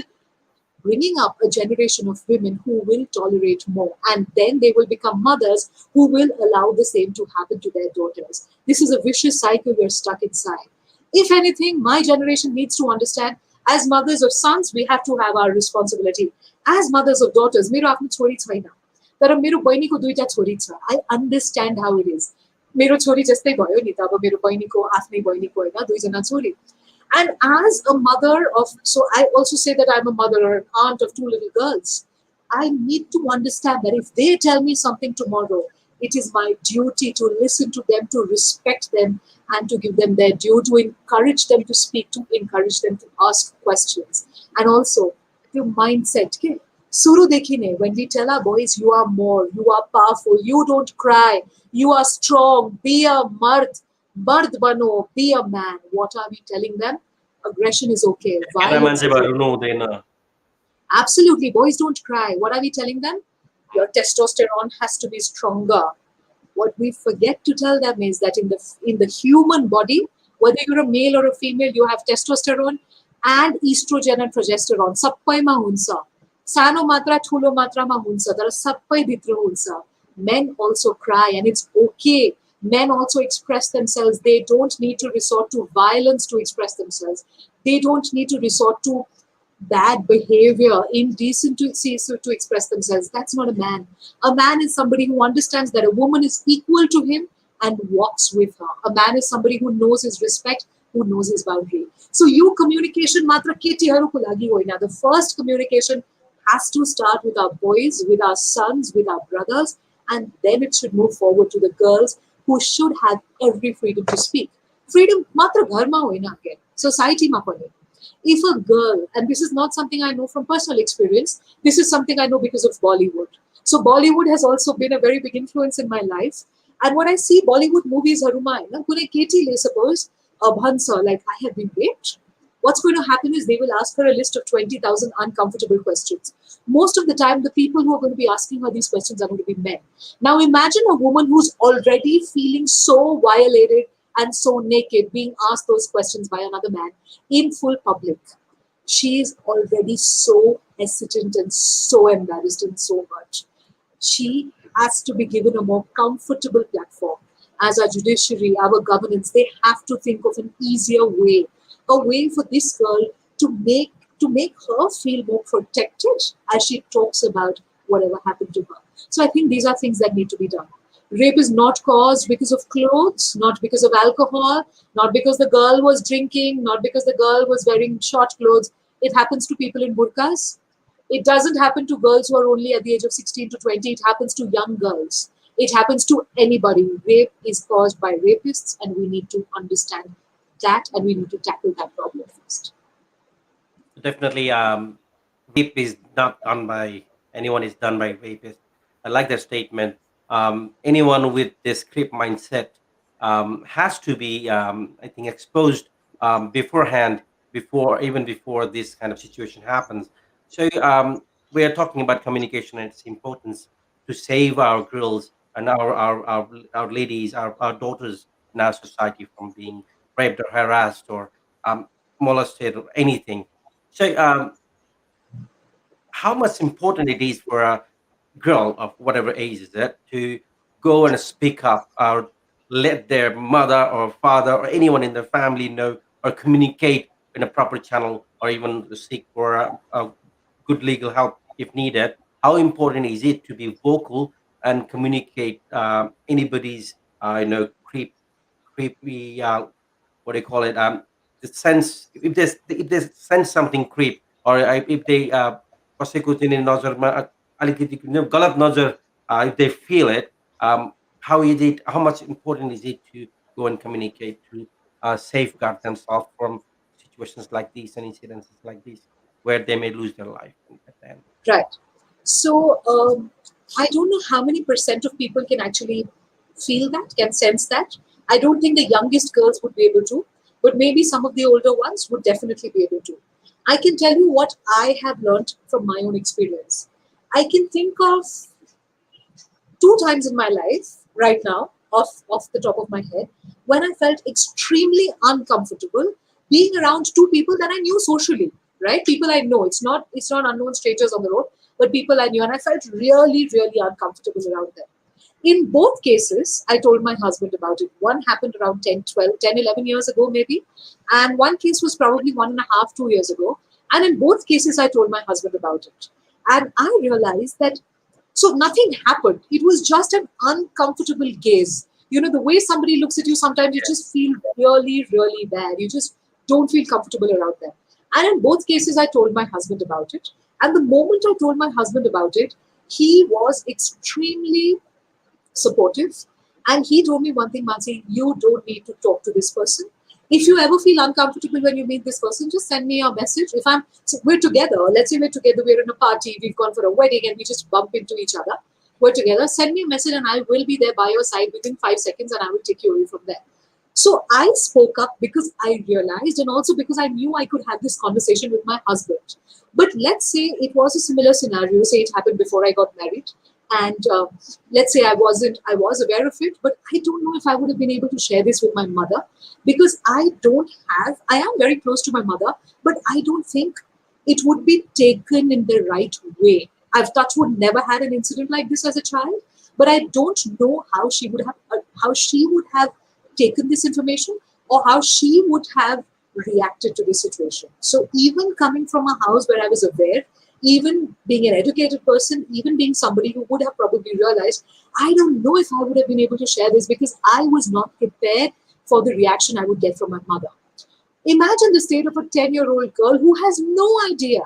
bringing up a generation of women who will tolerate more, and then they will become mothers who will allow the same to happen to their daughters. This is a vicious cycle we're stuck inside. If anything, my generation needs to understand, as mothers of sons, we have to have our responsibility. As mothers of daughters, मेरो आफ्नो छोरी छैन, तर मेरो बहिनीको दुईटा छोरी छ. I understand how it is. मेरो छोरी जस्तै भयो नि त, अब मेरो बहिनीको आफ्नै बहिनीको होइन, दुईजना छोरी. And as a mother of, so I also say that I'm a mother or an aunt of two little girls. I need to understand that if they tell me something tomorrow, it is my duty to listen to them, to respect them, and to give them their due, to encourage them to speak, to encourage them to ask questions. And also, the mindset. Okay? Suru dekhine, when we tell our boys, you are more, you are powerful, you don't cry, you are strong, be a mard bano, be a man. What are we telling them? Aggression is okay. Violence is okay. Absolutely. Boys don't cry. What are we telling them? Your testosterone has to be stronger. What we forget to tell them is that in the human body, whether you're a male or a female, you have testosterone and estrogen and progesterone. Sabpaima hunsa. Sano matra, thulo matra ma hunsa. Tara sabpai bhitra hunsa. Men also cry, and it's okay. Men also express themselves. They don't need to resort to violence to express themselves. They don't need to resort to bad behavior, indecency to express themselves. That's not a man. A man is somebody who understands that a woman is equal to him and walks with her. A man is somebody who knows his respect, who knows his boundary. So you communication matra ketiharuko lagi hoina. The first communication has to start with our boys, with our sons, with our brothers, and then it should move forward to the girls, who should have every freedom to speak. Freedom matra gharma hoina again, society ma pani. If a girl, and this is not something I know from personal experience, this is something I know because of Bollywood. So Bollywood has also been a very big influence in my life. And when I see Bollywood movies, suppose a bhansa, like I have been raped, what's going to happen is they will ask her a list of 20,000 uncomfortable questions. Most of the time, the people who are going to be asking her these questions are going to be men. Now imagine a woman who's already feeling so violated and so naked, being asked those questions by another man in full public. She is already so hesitant and so embarrassed and so much. She has to be given a more comfortable platform. As our judiciary, our governance, they have to think of an easier way, a way for this girl to make her feel more protected as she talks about whatever happened to her. So I think these are things that need to be done. Rape is not caused because of clothes, not because of alcohol, not because the girl was drinking, not because the girl was wearing short clothes. It happens to people in burqas. It doesn't happen to girls who are only at the age of 16 to 20. It happens to young girls. It happens to anybody. Rape is caused by rapists, and we need to understand that, and we need to tackle that problem first. Definitely, rape is not done by anyone, is done by rapists. I like that statement. Anyone with this creep mindset has to be, I think, exposed beforehand, before this kind of situation happens. So we are talking about communication and its importance to save our girls and our ladies, our daughters in our society from being raped or harassed or molested or anything. So, how much important it is for a girl of whatever age is it to go and speak up or let their mother or father or anyone in their family know or communicate in a proper channel or even seek for a good legal help if needed. How important is it to be vocal and communicate anybody's creepy what do you call it? The sense if they sense something creep or if they कसैको चाहिँ नि नजरमा अलिकति गलत नजर if they feel it, how much important is it to go and communicate to safeguard themselves from situations like these and incidences like this where they may lose their life at the end. Right. So I don't know how many percent of people can actually feel that, can sense that. I don't think the youngest girls would be able to, but maybe some of the older ones would definitely be able to. I can tell you what I have learned from my own experience. I can think of 2 times in my life right now, off the top of my head, when I felt extremely uncomfortable being around 2 people that I knew socially, right? People I know. It's not unknown strangers on the road, but people I knew, and I felt really, really uncomfortable around them. In both cases, I told my husband about it. One happened around 11 years ago, maybe. And one case was probably 1.5, 2 years ago. And in both cases, I told my husband about it. And I realized that, so nothing happened. It was just an uncomfortable gaze. You know, the way somebody looks at you, sometimes you just feel really, really bad. You just don't feel comfortable around them. And in both cases, I told my husband about it. And the moment I told my husband about it, he was extremely supportive. And he told me one thing, Mannsi, you don't need to talk to this person. If you ever feel uncomfortable when you meet this person, just send me a message. So we're together, let's say we're together, we're in a party, we've gone for a wedding and we just bump into each other. We're together, send me a message and I will be there by your side within 5 seconds and I will take you away from there. So I spoke up because I realized, and also because I knew I could have this conversation with my husband. But let's say it was a similar scenario, say it happened before I got married. And let's say I was aware of it, but I don't know if I would have been able to share this with my mother, because I am very close to my mother, but I don't think it would be taken in the right way. I've touched wood never had an incident like this as a child, but I don't know how she would have taken this information, or how she would have reacted to this situation. So even coming from a house where I was aware, even being an educated person, even being somebody who would have probably realized, I don't know if I would have been able to share this because I was not prepared for the reaction I would get from my mother. Imagine the state of a 10-year-old girl who has no idea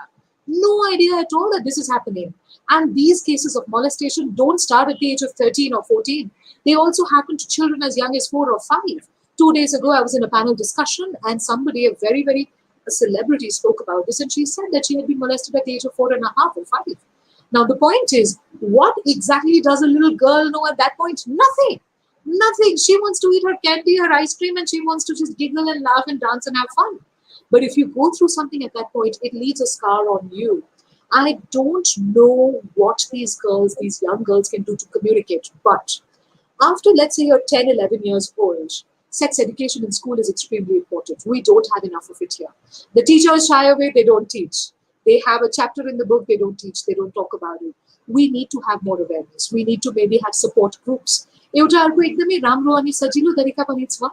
at all that this is happening. And these cases of molestation don't start at the age of 13 or 14. They also happen to children as young as 4 or 5. 2 days ago, I was in a panel discussion and somebody, a celebrity, spoke about this, and she said that she had been molested at the age of 4.5 or 5. Now, the point is, what exactly does a little girl know at that point? Nothing. Nothing. She wants to eat her candy, her ice cream, and she wants to just giggle and laugh and dance and have fun. But if you go through something at that point, it leaves a scar on you. I don't know what these young girls can do to communicate. But after, let's say, you're 10, 11 years old, sex education in school is extremely important. We don't have enough of it here. The teachers shy away, they don't teach. They have a chapter in the book, they don't teach, they don't talk about it. We need to have more awareness. We need to maybe have support groups. एउटा अर्को एकदमै राम्रो अनि सजिलो तरिका पनि छ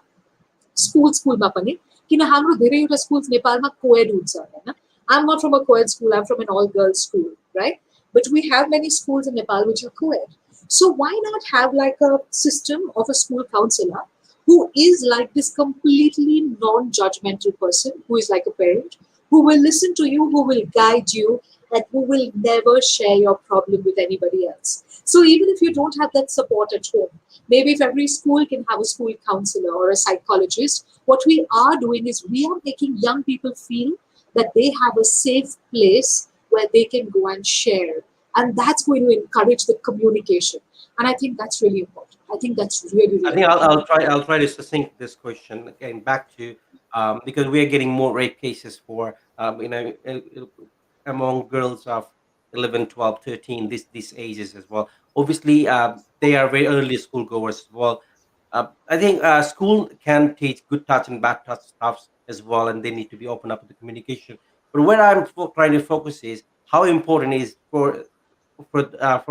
स्कुलमा पनि, किन हाम्रो धेरैवटा स्कुल्स नेपालमा कोएड हुन्छ हैन. I'm not from a co-ed school, I'm from an all-girls school, right? But we have many schools in Nepal which are co-ed. So why not have like a system of a school counselor who is like this completely non-judgmental person, who is like a parent, who will listen to you, who will guide you, and who will never share your problem with anybody else. So even if you don't have that support at home, maybe if every school can have a school counselor or a psychologist, what we are doing is we are making young people feel that they have a safe place where they can go and share. And that's going to encourage the communication. And I think that's really important. I think that's really, really I think important. I'll try to succinct this question again back to because we are getting more rape cases for among girls of 11, 12, 13, these ages as well. Obviously, they are very early school goers as well. I think school can teach good touch and bad touch stuff as well, and they need to be open up to the communication. But where I'm trying to focus is how important is for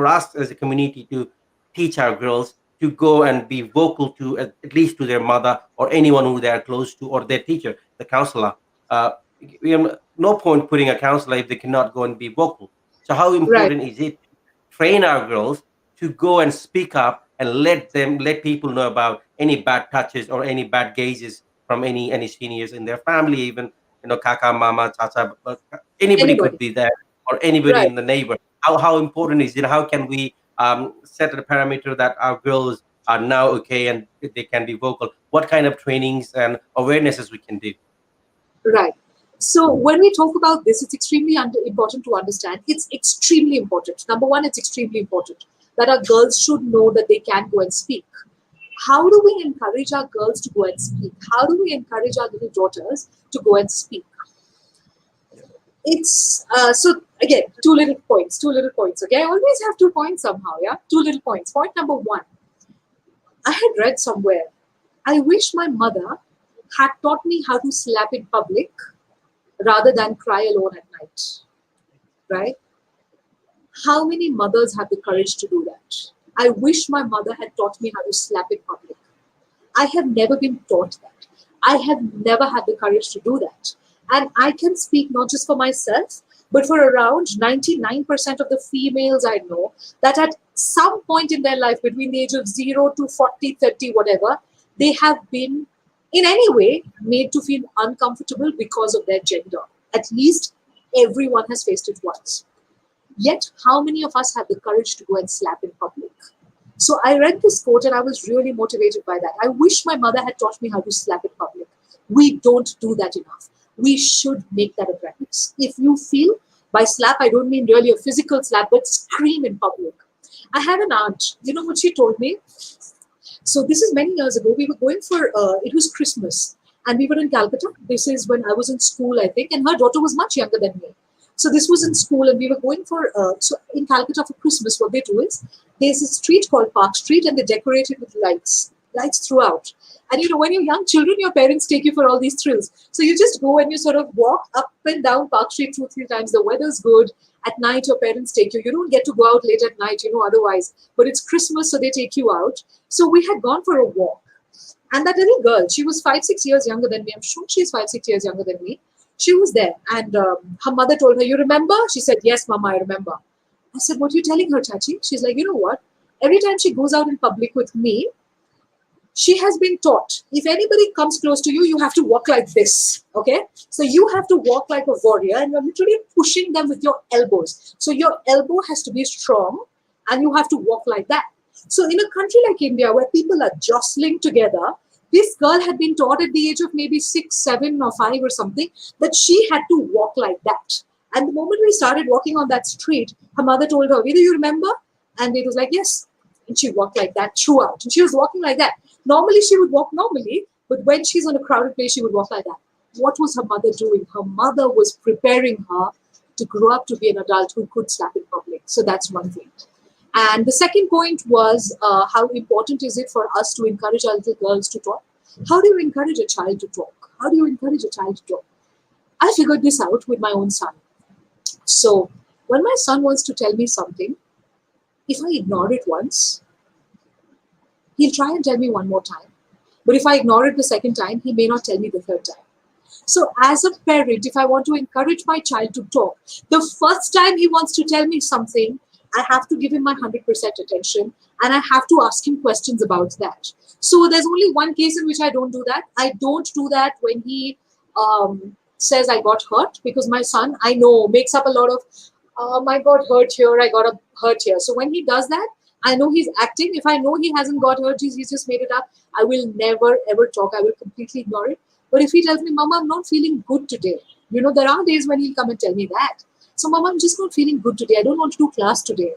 us as a community to teach our girls to go and be vocal to at least to their mother or anyone who they are close to, or their teacher, the counselor. Uh, we have no point putting a counselor if they cannot go and be vocal. So how Right. important is it to train our girls to go and speak up and let people know about any bad touches or any bad gazes from any seniors in their family, even kaka, mama, chacha, anybody could Anybody. be there, or anybody Right. in the neighbor. How important is it? How can we set a parameter that our girls are now okay and they can be vocal? What kind of trainings and awarenesses we can do? Right. So when we talk about this, it's extremely important to understand. It's extremely important. Number one, it's extremely important that our girls should know that they can go and speak. How do we encourage our girls to go and speak? How do we encourage our little daughters to go and speak? it's so again, two little points. Okay, I always have 2 points somehow. Yeah, 2 little points. Point number 1, I had read somewhere, I wish my mother had taught me how to slap in public rather than cry alone at night. Right? How many mothers have the courage to do that? I wish my mother had taught me how to slap in public. I have never been taught that. I have never had the courage to do that. And I can speak not just for myself, but for around 99% of the females I know that at some point in their life, between the age of 0 to 40, 30, whatever, they have been in any way made to feel uncomfortable because of their gender. At least everyone has faced it once. Yet, how many of us have the courage to go and slap in public? So I read this quote and I was really motivated by that. I wish my mother had taught me how to slap in public. We don't do that enough. We should make that a practice. If you feel, by slap, I don't mean really a physical slap, but scream in public. I have an aunt, you know what she told me? So this is many years ago. We were going for, it was Christmas, and we were in Calcutta. This is when I was in school, I think, and her daughter was much younger than me. So this was in school, and we were going for, so in Calcutta for Christmas, what they do is, there's a street called Park Street, and they decorate it with lights throughout. And you know, when you're young children, your parents take you for all these thrills. So you just go and you sort of walk up and down Park Street 2-3 times. The weather's good. At night, your parents take you. You don't get to go out late at night, you know, otherwise. But it's Christmas, so they take you out. So we had gone for a walk. And that little girl, she was 5-6 years younger than me. I'm sure she's 5-6 years younger than me. She was there. And her mother told her, "You remember?" She said, "Yes, Mama, I remember." I said, "What are you telling her, Chachi?" She's like, "You know what? Every time she goes out in public with me, she has been taught, if anybody comes close to you, you have to walk like this, okay? So you have to walk like a warrior, and you're literally pushing them with your elbows. So your elbow has to be strong, and you have to walk like that." So in a country like India, where people are jostling together, this girl had been taught at the age of maybe 6, 7 or 5 or something, that she had to walk like that. And the moment we started walking on that street, her mother told her, "Do you remember?" And it was like, "Yes." And she walked like that throughout. And she was walking like that. Normally, she would walk normally, but when she's on a crowded place, she would walk like that. What was her mother doing? Her mother was preparing her to grow up to be an adult who could slap in public. So that's one thing. And the second point was how important is it for us to encourage our little girls to talk? How do you encourage a child to talk? How do you encourage a child to talk? I figured this out with my own son. So when my son wants to tell me something, if I ignore it once, he'll try and tell me one more time. But if I ignore it the second time, he may not tell me the third time. So as a parent, if I want to encourage my child to talk, the first time he wants to tell me something, I have to give him my 100% attention, and I have to ask him questions about that. So there's only one case in which I don't do that. I don't do that when he says I got hurt, because my son, I know, makes up a lot of, I got hurt here, I got hurt here. So when he does that, I know he's acting. If I know he hasn't got hurt, he's just made it up, I will never ever talk. I will completely ignore it. But if he tells me, "Mama, I'm not feeling good today," you know, there are days when he'll come and tell me that. So, "Mama, I'm just not feeling good today. I don't want to do class today."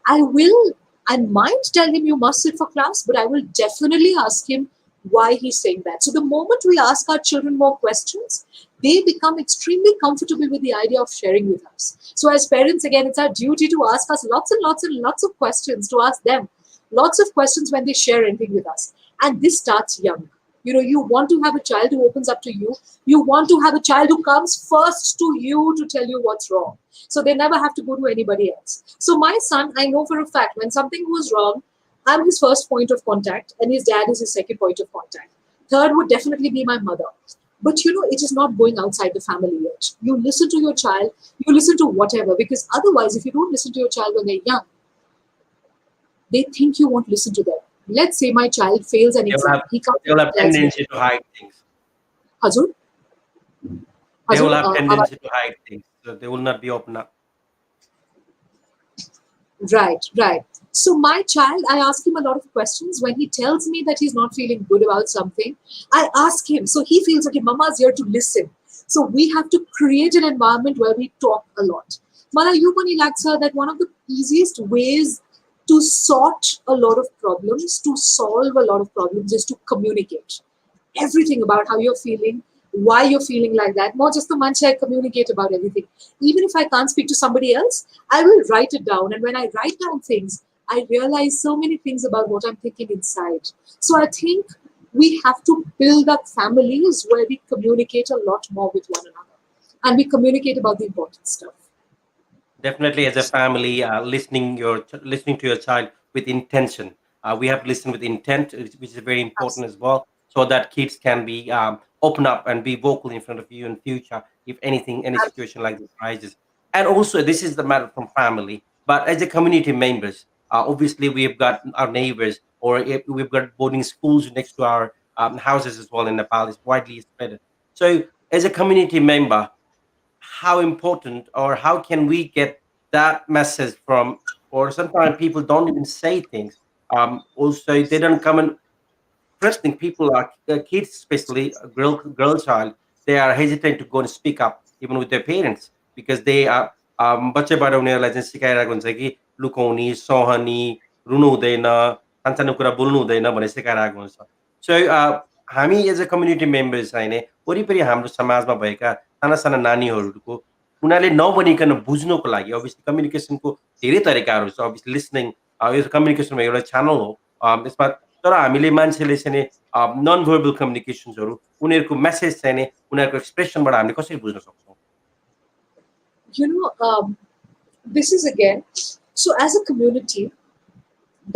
I might tell him, "You must sit for class," but I will definitely ask him why he's saying that. So the moment we ask our children more questions, they become extremely comfortable with the idea of sharing with us. So as parents, again, it's our duty to ask us lots and lots and lots of questions, to ask them lots of questions when they share anything with us. And this starts young. You know, you want to have a child who opens up to you. You want to have a child who comes first to you to tell you what's wrong. So they never have to go to anybody else. So my son, I know for a fact, when something goes wrong, I'm his first point of contact, and his dad is his second point of contact. Third would definitely be my mother. But you know, it is not going outside the family yet. You listen to your child, you listen to whatever, because otherwise, if you don't listen to your child when they're young, they think you won't listen to them. Let's say my child fails an exam. They will have tendency to hide things. Hazur? They will have tendency to hide things. So they will not be open up. Right, right. So my child, I ask him a lot of questions. When he tells me that he's not feeling good about something, I ask him. So he feels, okay, Mama's here to listen. So we have to create an environment where we talk a lot. Mala, you lagsa that one of the easiest ways to sort a lot of problems, to solve a lot of problems, is to communicate everything about how you're feeling, why you're feeling like that. More just the Mannsi, I communicate about everything. Even if I can't speak to somebody else, I will write it down. And when I write down things, I realize so many things about what I'm thinking inside. So I think we have to build up families where we communicate a lot more with one another. And we communicate about the important stuff. Definitely, as a family, listening to your child with intention. We have to listen with intent, which is very important as well, so that kids can be open up and be vocal in front of you in future if anything, any situation like this arises. And also, this is the matter from family, but as a community members, obviously we have got our neighbors, or if we've got boarding schools next to our houses as well in Nepal. Is widely spread. So, as a community member, how important or how can we get that message from, or sometimes people don't even say things, also they don't come and first thing people are kids, especially a girl child, they are hesitant to go and speak up even with their parents because they are बच्चैबाट उनीहरूलाई चाहिँ सिकाइरहेको हुन्छ कि लुकाउने सहनी रुनु हुँदैन सानसानो कुरा बोल्नु हुँदैन भनेर सिकाइरहेको हुन्छ सो हामी एज अ कम्युनिटी मेम्बर्स चाहिँ वरिपरि हाम्रो समाजमा भएका साना साना नानीहरूको उनीहरूले नबनिकन बुझ्नको लागि अभियसली कम्युनिकेसनको धेरै तरिकाहरू छ अभियसली लिसनिङ यो कम्युनिकेसनमा एउटा च्यानल हो यसमा तर हामीले मान्छेले चाहिँ नि नन भर्बल कम्युनिकेसन्सहरू उनीहरूको मेसेज चाहिँ नि उनीहरूको एक्सप्रेसनबाट हामीले कसरी बुझ्न सक्छौँ You know, this is again, so as a community,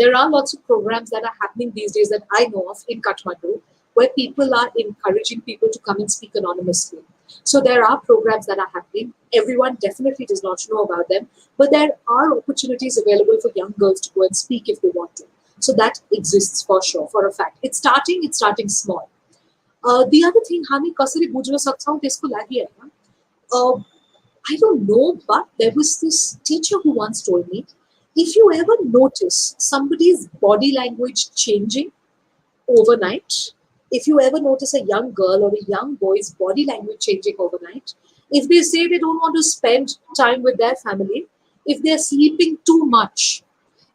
there are lots of programs that are happening these days that I know of in Kathmandu, where people are encouraging people to come and speak anonymously. So there are programs that are happening. Everyone definitely does not know about them, but there are opportunities available for young girls to go and speak if they want to. So that exists for sure, for a fact. It's starting small. The other thing, हामी कसरी बुझ्न सक्छौं त्यसको लागि हैन I don't know, but there was this teacher who once told me, if you ever notice somebody's body language changing overnight, if you ever notice a young girl or a young boy's body language changing overnight, if they say they don't want to spend time with their family, if they're sleeping too much,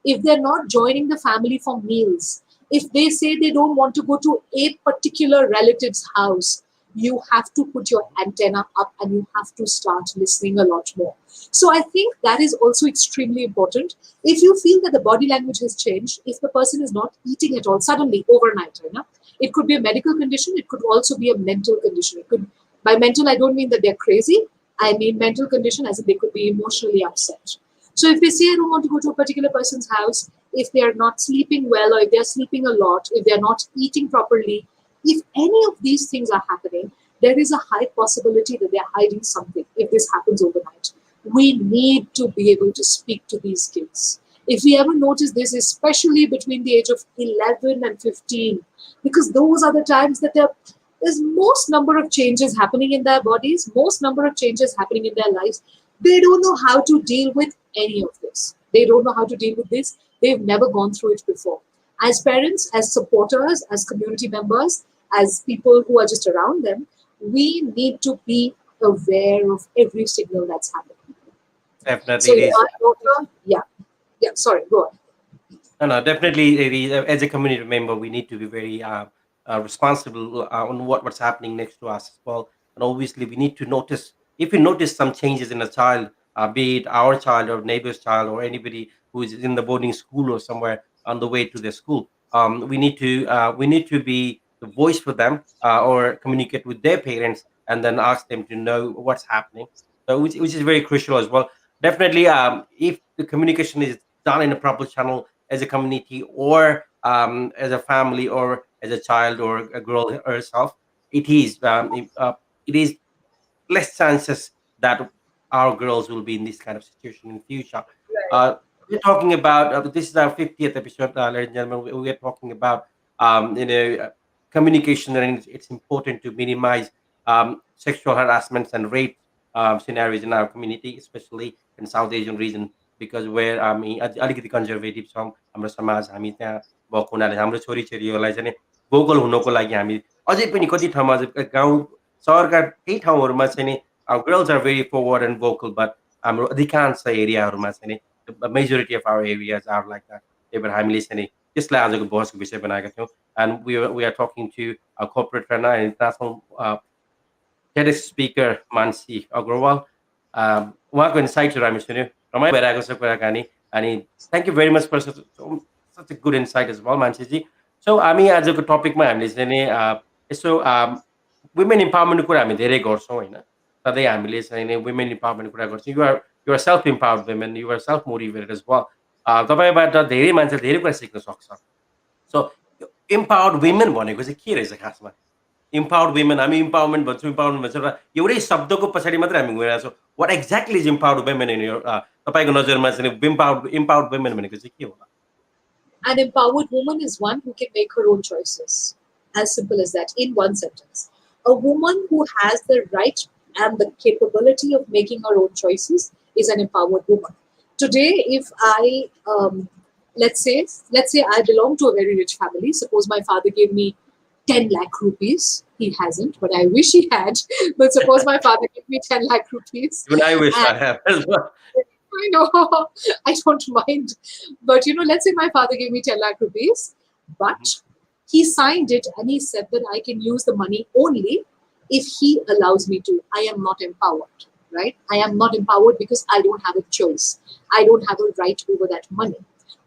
if they're not joining the family for meals, if they say they don't want to go to a particular relative's house, you have to put your antenna up and you have to start listening a lot more. So I think that is also extremely important. If you feel that the body language has changed, if the person is not eating at all suddenly overnight, right now, it could be a medical condition, it could also be a mental condition. It could, by mental, I don't mean that they're crazy. I mean mental condition as if they could be emotionally upset. So if they say, I don't want to go to a particular person's house, if they are not sleeping well, or if they're sleeping a lot, if they're not eating properly, if any of these things are happening, there is a high possibility that they're hiding something if this happens overnight. We need to be able to speak to these kids. If we ever notice this, especially between the age of 11 and 15, because those are the times that there's most number of changes happening in their bodies, most number of changes happening in their lives. They don't know how to deal with any of this. They don't know how to deal with this. They've never gone through it before. As parents, as supporters, as community members, as people who are just around them, we need to be aware of every signal that's happening. definitely So it is yeah, sorry, go on. No, definitely. As a community member, we need to be very responsible on what's happening next to us as well. And obviously, we need to notice if we notice some changes in a child, be it our child or neighbor's child or anybody who is in the boarding school or somewhere on the way to their school. We need to be the voice for them or communicate with their parents and then ask them to know what's happening. So, which is very crucial as well. Definitely, if the communication is done in a proper channel as a community or as a family or as a child or a girl herself, it is less chances that our girls will be in this kind of situation in future. Right. Uh, we're talking about this is our 50th episode, ladies and gentlemen. We are talking about communication, and it's important to minimize sexual harassments and rape scenarios in our community, especially in South Asian region, because where अलिकति conservative छौँ हाम्रो समाज हामी त्यहाँ भएको हुनाले हाम्रो छोरीचेलीहरूलाई चाहिँ भोकल हुनको लागि हामी अझै पनि कति ठाउँमा गाउँ सहरका केही ठाउँहरूमा चाहिँ नि girls are very forward and vocal, but हाम्रो अधिकांश एरियाहरूमा चाहिँ नि majority of our areas are like that त्यही भएर हामीले चाहिँ नि त्यसलाई आजको बहसको विषय बनाएका थियौँ and we are talking to corporate trainer and international TEDx speaker Mannsi Agrawal. उहाँको इन्साइट्सहरू हामी सुन्यौँ, रमाइलो भइरहेको छ कुराकानी, अनि thank you very much for such a good insight as well मान्छेजी. सो हामी आजको टपिकमा हामीले चाहिँ नि यसो वुमेन इम्पावरमेन्टको कुरा हामी धेरै गर्छौँ होइन. सधैँ हामीले चाहिँ नि वुमेन इम्पावरमेन्टको कुरा गर्छौँ. You're self empowered women, you're self motivated as well. तपाईँबाट धेरै मान्छेले धेरै कुरा सिक्न सक्छ. सो इम्पावर्ड वुमेन भनेको चाहिँ के रहेछ खासमा? इम्पावर्ड वुमेन, हामी इम्पावरमेन्ट भन्छौँ, र एउटै शब्दको पछाडि मात्रै हामी गइरहेको छौँ. What exactly is empowered women in your तपाईँको नजरमा चाहिँ इम्पावर्ड वुमेन भनेको चाहिँ के होला? An empowered woman is one who can make her own choices. As simple as that, in one sentence. A woman who has the right and the capability of making her own choices is an empowered woman. Today, if I, let's say I belong to a very rich family. Suppose my father gave me 10 lakh rupees. He hasn't, but I wish he had. But suppose my father gave me 10 lakh rupees. Even I wish I have as well. I know, I don't mind. But let's say my father gave me 10 lakh rupees, but he signed it and he said that I can use the money only if he allows me to. I am not empowered, right? I am not empowered because I don't have a choice. I don't have a right over that money.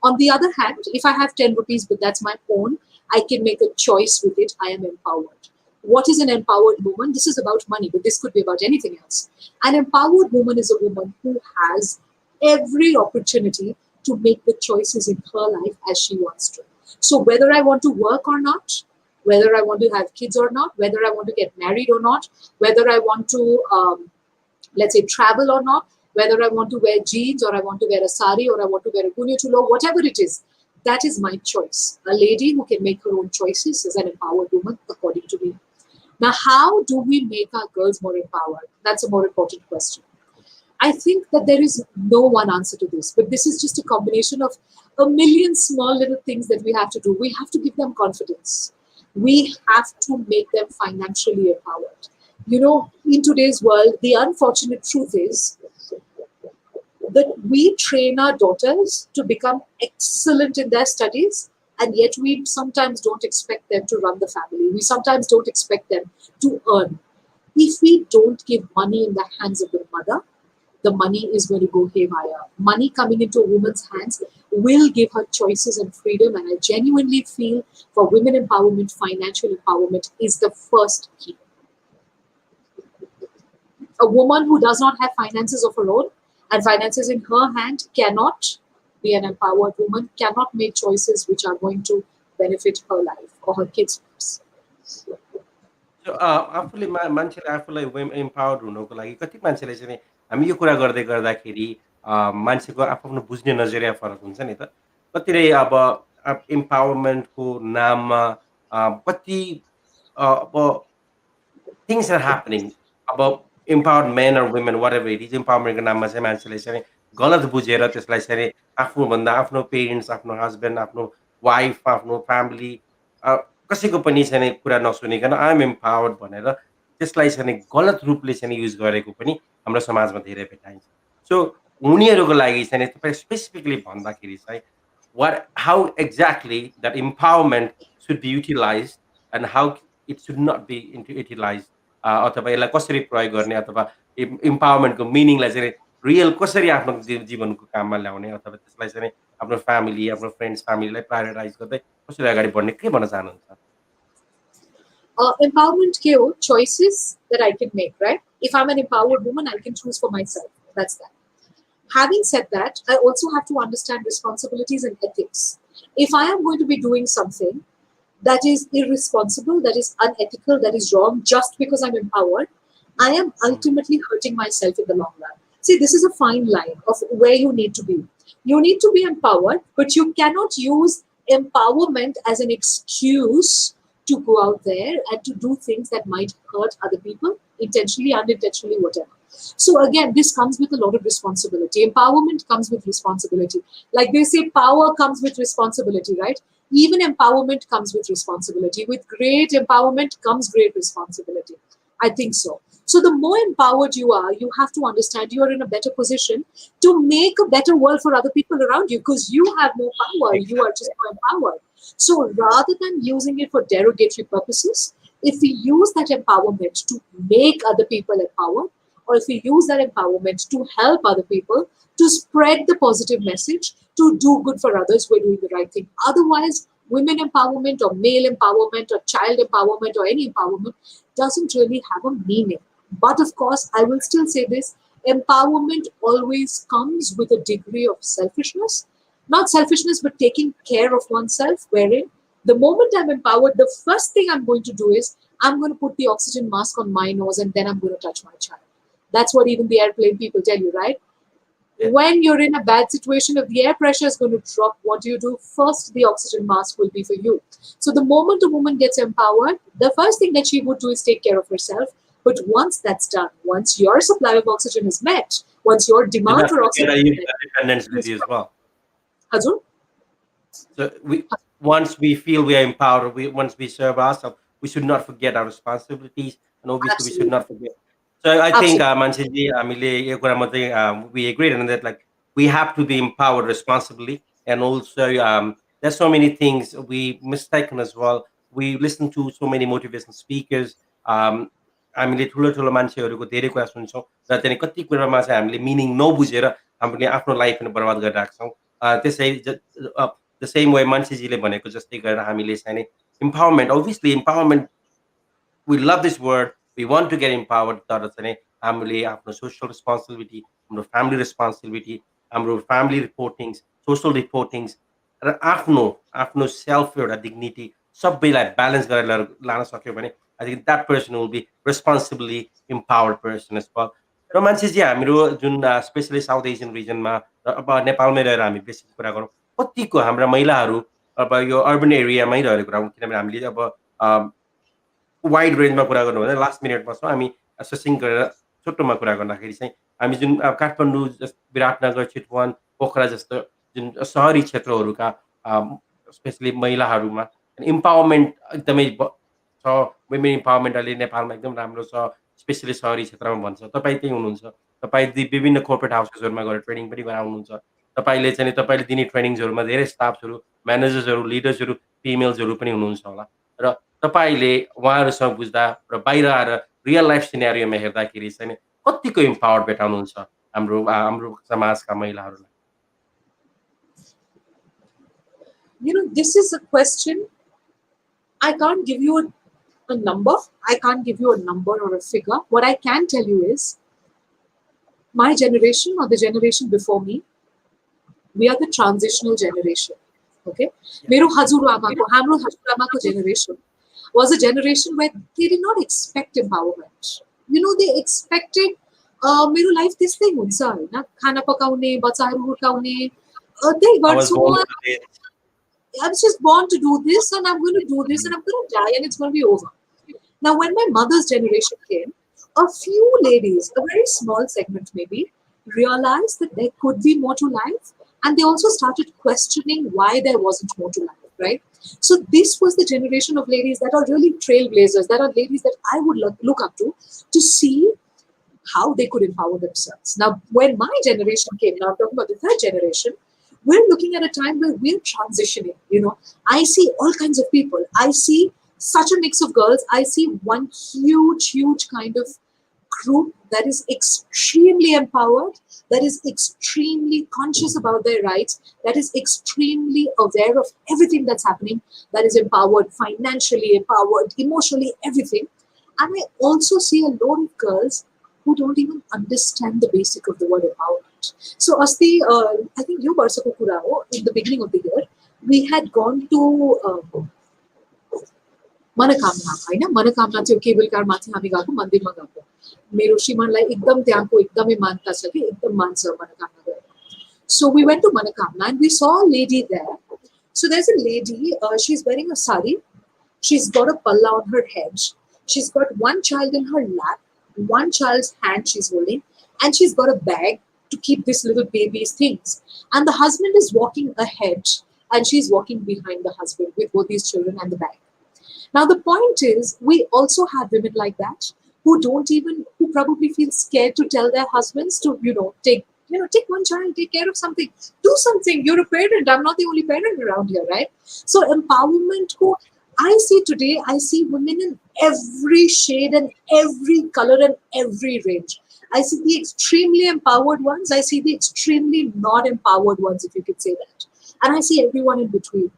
On the other hand, if I have 10 rupees, but that's my own, I can make a choice with it. I am empowered. What is an empowered woman? This is about money, but this could be about anything else. An empowered woman is a woman who has every opportunity to make the choices in her life as she wants to. So whether I want to work or not, whether I want to have kids or not, whether I want to get married or not, whether I want to, let's say, travel or not, whether I want to wear jeans or I want to wear a sari or I want to wear a gunyo chulo, whatever it is, that is my choice. A lady who can make her own choices is an empowered woman, according to me. Now, how do we make our girls more empowered? That's a more important question. I think that there is no one answer to this, but this is just a combination of a million small little things that we have to do. We have to give them confidence. We have to make them financially empowered. In today's world, the unfortunate truth is that we train our daughters to become excellent in their studies, and yet we sometimes don't expect them to run the family. We sometimes don't expect them to earn. If we don't give money in the hands of the mother, the money is going to go haywire. Money coming into a woman's hands will give her choices and freedom. And I genuinely feel for women empowerment, financial empowerment is the first key. A woman who does not have finances of her own and finances in her hand cannot be an empowered woman, cannot make choices which are going to benefit her life or her kids' lives. So आफूले मान्छेले आफूलाई empowered हुनको लागि कति मान्छेले चाहिँ हामी यो कुरा गर्दै गर्दाखेरि मान्छेको आफ्नो बुझ्ने नजरिया फरक हुन्छ नि त. कतिले अब इम्पावरमेन्टको नाममा कति अब थिङ्स आर ह्यापनिङ. अब empowered men or women whatever it is, इम्पावरमेन्टको नाममा चाहिँ मान्छेले चाहिँ गलत बुझेर त्यसलाई चाहिँ आफूभन्दा आफ्नो पेरेन्ट्स, आफ्नो हस्बेन्ड, आफ्नो वाइफ, आफ्नो फ्यामिली कसैको पनि चाहिँ कुरा नसुनिकन आई एम इम्पावर्ड भनेर त्यसलाई चाहिँ गलत रूपले चाहिँ युज गरेको पनि हाम्रो समाजमा धेरै भेटाइन्छ. सो उनीहरूको लागि चाहिँ तपाईँ स्पेसिफिकली भन्दाखेरि चाहिँ how exactly that empowerment should be utilise and how it should not be utilise, अथवा यसलाई कसरी प्रयोग गर्ने, अथवा इम्पावरमेन्टको मिनिङलाई चाहिँ रियल कसरी आफ्नो जीवनको काममा ल्याउने, अथवा त्यसलाई चाहिँ आफ्नो फ्यामिली, आफ्नो फ्रेन्ड्स फ्यामिलीलाई प्रायोरिटाइज गर्दै कसरी अगाडि बढ्ने, के भन्न चाहनुहुन्छ? Empowerment 𝐤𝐴 choices that I can make, right? If I'm an empowered woman, I can choose for myself. That's that. Having said that, I also have to understand responsibilities and ethics. If I am going to be doing something that is irresponsible, that is unethical, that is wrong, just because I'm empowered, I am ultimately hurting myself in the long run. See, this is a fine line of where you need to be. You need to be empowered, but you cannot use empowerment as an excuse to go out there and to do things that might hurt other people, intentionally, unintentionally, whatever. So again, this comes with a lot of responsibility. Empowerment comes with responsibility. Like they say, power comes with responsibility, right? Even empowerment comes with responsibility. With great empowerment comes great responsibility. I think so. So the more empowered you are, you have to understand you are in a better position to make a better world for other people around you because you have more power. You are just more empowered. So rather than using it for derogatory purposes, if we use that empowerment to make other people empowered, or if we use that empowerment to help other people, to spread the positive message, to do good for others, we're doing the right thing. Otherwise, women empowerment or male empowerment or child empowerment or any empowerment doesn't really have a meaning. But of course, I will still say this, empowerment always comes with a degree of selfishness. Not selfishness, but taking care of oneself, wherein the moment I'm empowered, the first thing I'm going to do is I'm going to put the oxygen mask on my nose and then I'm going to touch my child. That's what even the airplane people tell you, right? When you're in a bad situation, if the air pressure is going to drop, what do? First, the oxygen mask will be for you. So the moment a woman gets empowered, the first thing that she would do is take care of herself. But once that's done, once your supply of oxygen is met, once your demand for oxygen is met, independence as well. Hazur? So once we feel we are empowered, once we serve ourselves, we should not forget our responsibilities, and obviously we should Absolutely. not forget. So I think, Absolutely. we agreed on that. Like, we have to be empowered responsibly, and also there's so many things we mistaken as well. We listen to so many motivational speakers. हामीले ठुलो ठुलो मान्छेहरूको धेरै कुरा सुन्छौँ र त्यहाँदेखि कति कुरामा चाहिँ हामीले मिनिङ नबुझेर हामीले आफ्नो लाइफ पनि बर्बाद गरिरहेको छौँ। द सेम वे मान्छेजीले भनेको जस्तै गरेर हामीले चाहिँ नि empowerment, obviously empowerment, we love this word, we want to get empowered, तर चाहिँ नि हामीले आफ्नो social responsibility, हाम्रो family responsibility, हाम्रो family reportings, social reportings र आफ्नो आफ्नो self एउटा dignity सबैलाई balance गरेर लान सक्यो भने I think that person will be responsibly empowered person as well. र मान्छेजी हाम्रो जुन स्पेसली साउथ एसियन रिजनमा र अब नेपालमै रहेर हामी बेसी कुरा गरौँ, कतिको हाम्रा महिलाहरू अब यो अर्बन एरियामै रहेर कुरा गरौँ, किनभने हामीले अब वाइड रेन्जमा कुरा गर्नु भने लास्ट मिनटमा छौँ हामी, ससिङ्क गरेर छोटोमा कुरा गर्दाखेरि चाहिँ हामी जुन काठमाडौँ विराटनगर, चितवन, पोखरा जस्तो जुन सहरी क्षेत्रहरूका स्पेसली महिलाहरूमा इम्पावरमेन्ट एकदमै छ। वुमेन इम्पावरमेन्ट अहिले नेपालमा एकदम राम्रो छ, स्पेसली सहरी क्षेत्रमा भन्छ। तपाईँ त्यही हुनुहुन्छ, तपाईँ विभिन्न कोर्पोरेट हाउसेसहरूमा गएर ट्रेनिङ पनि गराउनुहुन्छ। तपाईँले चाहिँ तपाईँले दिने ट्रेनिङ्सहरूमा धेरै स्टाफ्सहरू, म्यानेजर्सहरू, लिडर्सहरू, फिमेल्सहरू पनि हुनुहुन्छ होला र तपाईँले उहाँहरूसँग बुझ्दा र बाहिर आएर रियल लाइफ सिनेरियोमा हेर्दाखेरि चाहिँ कतिको इम्पावर्ड भेटाउनुहुन्छ हाम्रो हाम्रो समाजका महिलाहरूलाई? This is a question. I can't give you a number. I can't give you a number or a figure. What I can tell you is, my generation or the generation before me, we are the transitional generation. Okay? Mero Hazuru Amako, Hamro Hazuru Amako generation was a generation where they did not expect empowerment. They expected, मेरो life this thing हुन्छ हैन, खाना पकाउने, बच्चाहरू हुर्काउने, त्यही गर्छु, I was just born to do this and I'm going to do this and I'm going to die and it's going to be over. Now, when my mother's generation came, a few ladies, a very small segment maybe, realized that there could be more to life, and they also started questioning why there wasn't more to life, right? So this was the generation of ladies that are really trailblazers, that are ladies that I would look up to see how they could empower themselves. Now, when my generation came, now I'm talking about the third generation, we're looking at a time where we're transitioning. I see all kinds of people. I see such a mix of girls. I see one huge kind of group that is extremely empowered, that is extremely conscious about their rights, that is extremely aware of everything that's happening, that is empowered financially, empowered emotionally, everything. And I also see a lot of girls who don't even understand the basic of the word empowerment. So, Asti, I think you Barsako Kurao, in the beginning of the year, we had gone to Manakamna, होइन? Manakamna त्यो cable car माथि हामी गएको, मन्दिरमा गएको। मेरो श्रीमानलाई एकदम त्यहाँको एकदमै मान्यता छ कि एकदम मान्छ Manakamna गएर। So we went to Manakamna and we saw a lady there. So there's a lady, she's wearing a sari, she's got a palla on her head, she's got one child in her lap, one child's hand she's holding, and she's got a bag to keep this little baby's things. And the husband is walking ahead and she's walking behind the husband with both these children and the bag. Now the point is, we also have women like that who probably feel scared to tell their husbands to, take one child, take care of something, do something. You're a parent. I'm not the only parent around here, right? So empowerment, I see today, I see women in every shade and every color and every range. I see the extremely empowered ones, I see the extremely not empowered ones, if you could say that. And I see everyone in between.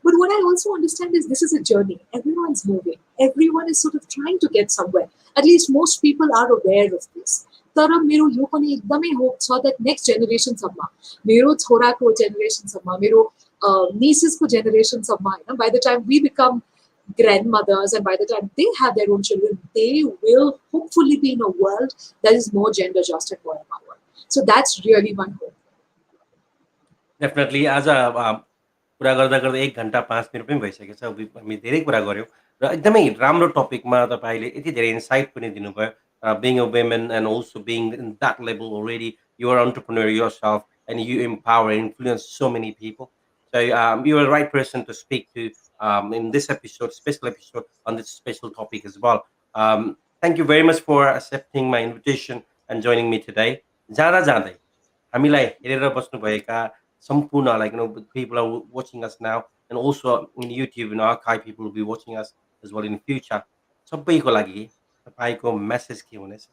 But what I also understand is this is a journey. Everyone's moving. Everyone is sort of trying to get somewhere. At least most people are aware of this. तर मेरो यो पनि एकदमै hope छ that next generationसम्म, मेरो छोराको generationसम्म, मेरो niecesको generationसम्म, होइन, by the time we become grandmothers and by the time they have their own children, they will hopefully be in a world that is more gender just and more empowered. So that's really my hope. Definitely आज कुरा गर्दा गर्दा 1 घन्टा 5 minute पनि भइसकेछ। हामी धेरै कुरा गऱ्यौँ र एकदमै राम्रो टपिकमा तपाईँले यति धेरै इन्साइट पनि दिनुभयो। Being a women and also being in that level already you are entrepreneur yourself and you empower and influence so many people. So you are the right person to speak to in this episode, special episode on this special topic as well. Thank you very much for accepting my invitation and joining me today. जाँदा जाँदै हामीलाई हेरेर बस्नुभएका सम्पूर्ण like people are watching us now and also in YouTube and archive people will be watching us as well in future. सबैको लागि तपाईँको message के हुनेछ?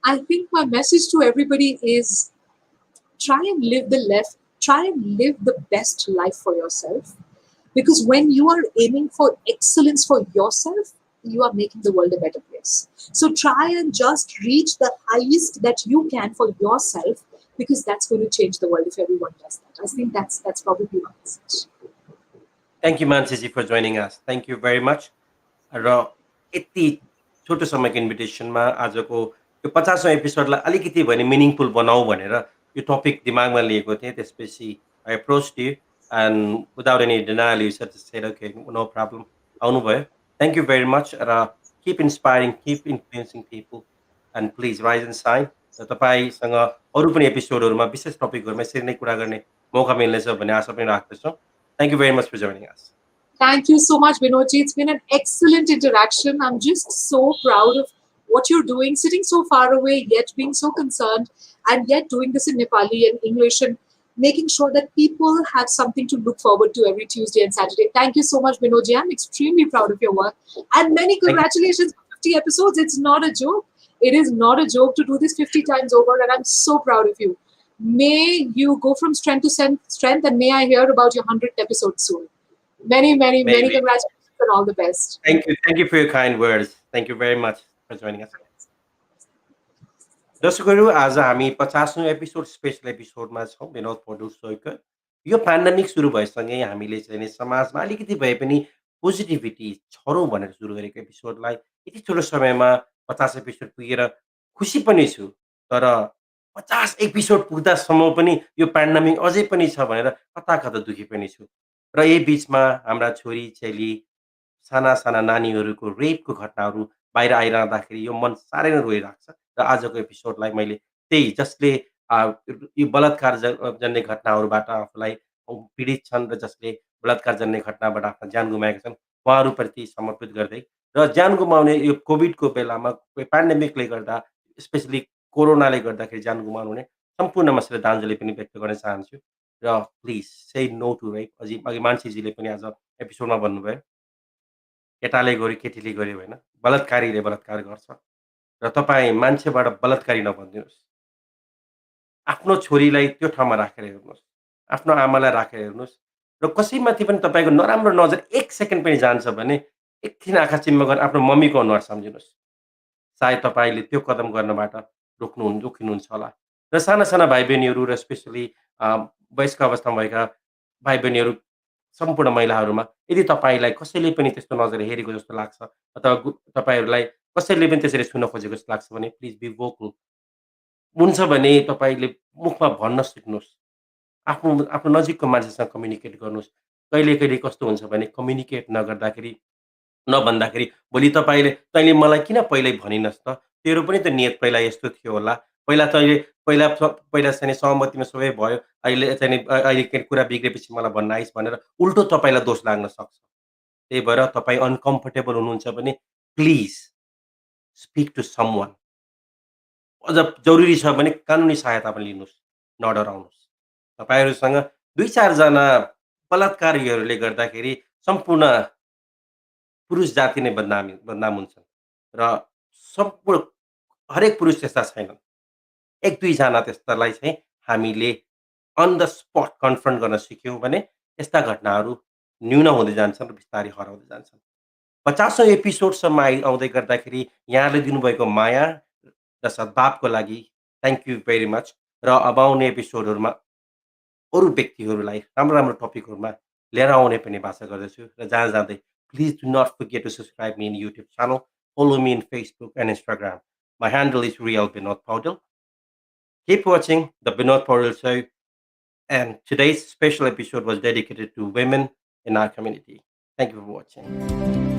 I think my message to everybody is try and live the best life for yourself, because when you are aiming for excellence for yourself, you are making the world a better place. So try and just reach the highest that you can for yourself, because that's going to change the world if everyone does that. I think that's probably my message. Thank you Mannsi for joining us. Thank you very much. र यति छोटो समयको इन्भिटेसनमा आजको यो 50औं एपिसोडलाई अलिकति भने meaningful बनाऊ भनेर यो topic दिमागमा लिएको थिएँ। त्यसपछि I approached you and without any denial you said okay no problem, आउनुभयो। थ्याङ्क यू भेरी मच र keep inspiring, keep influencing people and please rise and shine. र तपाईँसँग अरू पनि एपिसोडहरूमा विशेष टपिकहरूमा यसरी नै कुरा गर्ने मौका मिल्नेछ भन्ने आशा पनि राख्दछौँ। Thank you very much for joining us. Thank you so much, Binodji. It's been an excellent interaction. I'm just so proud of what you're doing, sitting so far away, yet being so concerned, and yet doing this in Nepali and English and making sure that people have something to look forward to every Tuesday and Saturday. Thank you so much, Binodji. I'm extremely proud of your work. And many congratulations for 50 episodes. It's not a joke. It is not a joke to do this 50 times over, and I'm so proud of you. May you go from strength to strength, and may I hear about your 100th episode soon. Many congratulations and all the best. Thank you for your kind words. Thank you very much for joining us. दर्शकहरू, आज हामी 50औं episode special एपिसोडमा छौँ विनोद पौडेल सोइको। यो pandemic सुरु भएसँगै हामीले चाहिँ नि समाजमा अलिकति भए पनि पोजिटिभिटी छरौँ भनेर सुरु गरेको एपिसोडलाई यति छोटो समयमा 50 एपिसोड पुगेर खुसी पनि छु। तर 50 एपिसोड पुग्दासम्म पनि यो पेन्डेमिक अझै पनि छ भनेर कता कता दुखी पनि छु। र यही बिचमा हाम्रा छोरी चेली साना साना नानीहरूको रेपको घटनाहरू बाहिर आइरहँदाखेरि यो मन साह्रै नै रोइरहेको छ। र आजको एपिसोडलाई मैले त्यही जसले यो बलात्कार जन्य घटनाहरूबाट आफूलाई पीडित छन् र जसले बलात्कार जन्य घटनाबाट आफ्नो ज्यान गुमाएका छन् उहाँहरूप्रति समर्पित गर्दै र ज्यान गुमाउने यो कोभिडको बेलामा पेन्डेमिकले गर्दा स्पेसली कोरोनाले गर्दाखेरि ज्यान गुमाउनु हुने सम्पूर्णमा श्रद्धाञ्जली पनि व्यक्त गर्न चाहन्छु। र प्लिज से नो टु रेप। अघि मान्छेजीले पनि आज एपिसोडमा भन्नुभयो केटाले गर्यो केटीले गर्यो होइन, बलात्कारीले बलात्कार गर्छ। र तपाईँ मान्छेबाट बलात्कारी नभनिदिनुहोस्। आफ्नो छोरीलाई त्यो ठाउँमा राखेर हेर्नुहोस्, आफ्नो आमालाई राखेर हेर्नुहोस् र कसैमाथि पनि तपाईँको नराम्रो नजर 1 सेकेन्ड पनि जान्छ भने एकछिन आँखा चिम्म गरेर आफ्नो मम्मीको अनुहार सम्झिनुहोस्। सायद तपाईँले त्यो कदम गर्नबाट रोकिनुहुन्छ होला। र साना साना भाइ बहिनीहरू र स्पेसली वयस्क अवस्थामा भएका भाइ बहिनीहरू सम्पूर्ण महिलाहरूमा यदि तपाईँलाई कसैले पनि त्यस्तो नजरले हेरेको जस्तो लाग्छ अथवा तपाईँहरूलाई कसैले पनि त्यसरी छुन खोजेको जस्तो लाग्छ भने प्लिज बी भोकल। हुन्छ भने तपाईँले मुखमा भन्न सिक्नुहोस्। आफ्नो आफ्नो नजिकको मान्छेसँग कम्युनिकेट गर्नुहोस्। कहिले कहिले कस्तो हुन्छ भने कम्युनिकेट नभन्दाखेरि भोलि तैँले मलाई किन पहिल्यै भनिनस् त? तेरो पनि त नियत पहिला यस्तो थियो होला। पहिला चाहिँ सहमतिमा सबै भयो। अहिले कुरा बिग्रेपछि मलाई भन्न आइस् भनेर उल्टो तपाईँलाई दोष लाग्न सक्छ। त्यही भएर तपाईँ अनकम्फर्टेबल हुनुहुन्छ भने प्लिज स्पिक टु समवन। अझ जरुरी छ भने कानुनी सहायता पनि लिनुहोस्, नडराउनुहोस्। तपाईँहरूसँग 2-4 जना बलात्कारीहरूले गर्दाखेरि सम्पूर्ण पुरुष जाति नै बदनाम हुन्छन् र सम्पूर्ण हरेक पुरुष त्यस्ता छैनन्। 1-2 जना त्यस्तालाई चाहिँ हामीले अन द स्पट कन्फ्रन्ट गर्न सिक्यौँ भने यस्ता घटनाहरू न्यून हुँदै जान्छन् र बिस्तारै हराउँदै जान्छन्। 50औं एपिसोडसम्म आउँदै गर्दाखेरि यहाँले दिनुभएको माया र सद्भावको लागि थ्याङ्क यू भेरी मच र अब आउने एपिसोडहरूमा अरू व्यक्तिहरूलाई राम्रो टपिकहरूमा लिएर आउने पनि आशा गर्दछु र जाँदै please do not forget to subscribe me in YouTube channel, follow me in Facebook and Instagram. My handle is real Binod Paudel. Keep watching the Binod Paudel Show, and today's special episode was dedicated to women in our community. Thank you for watching.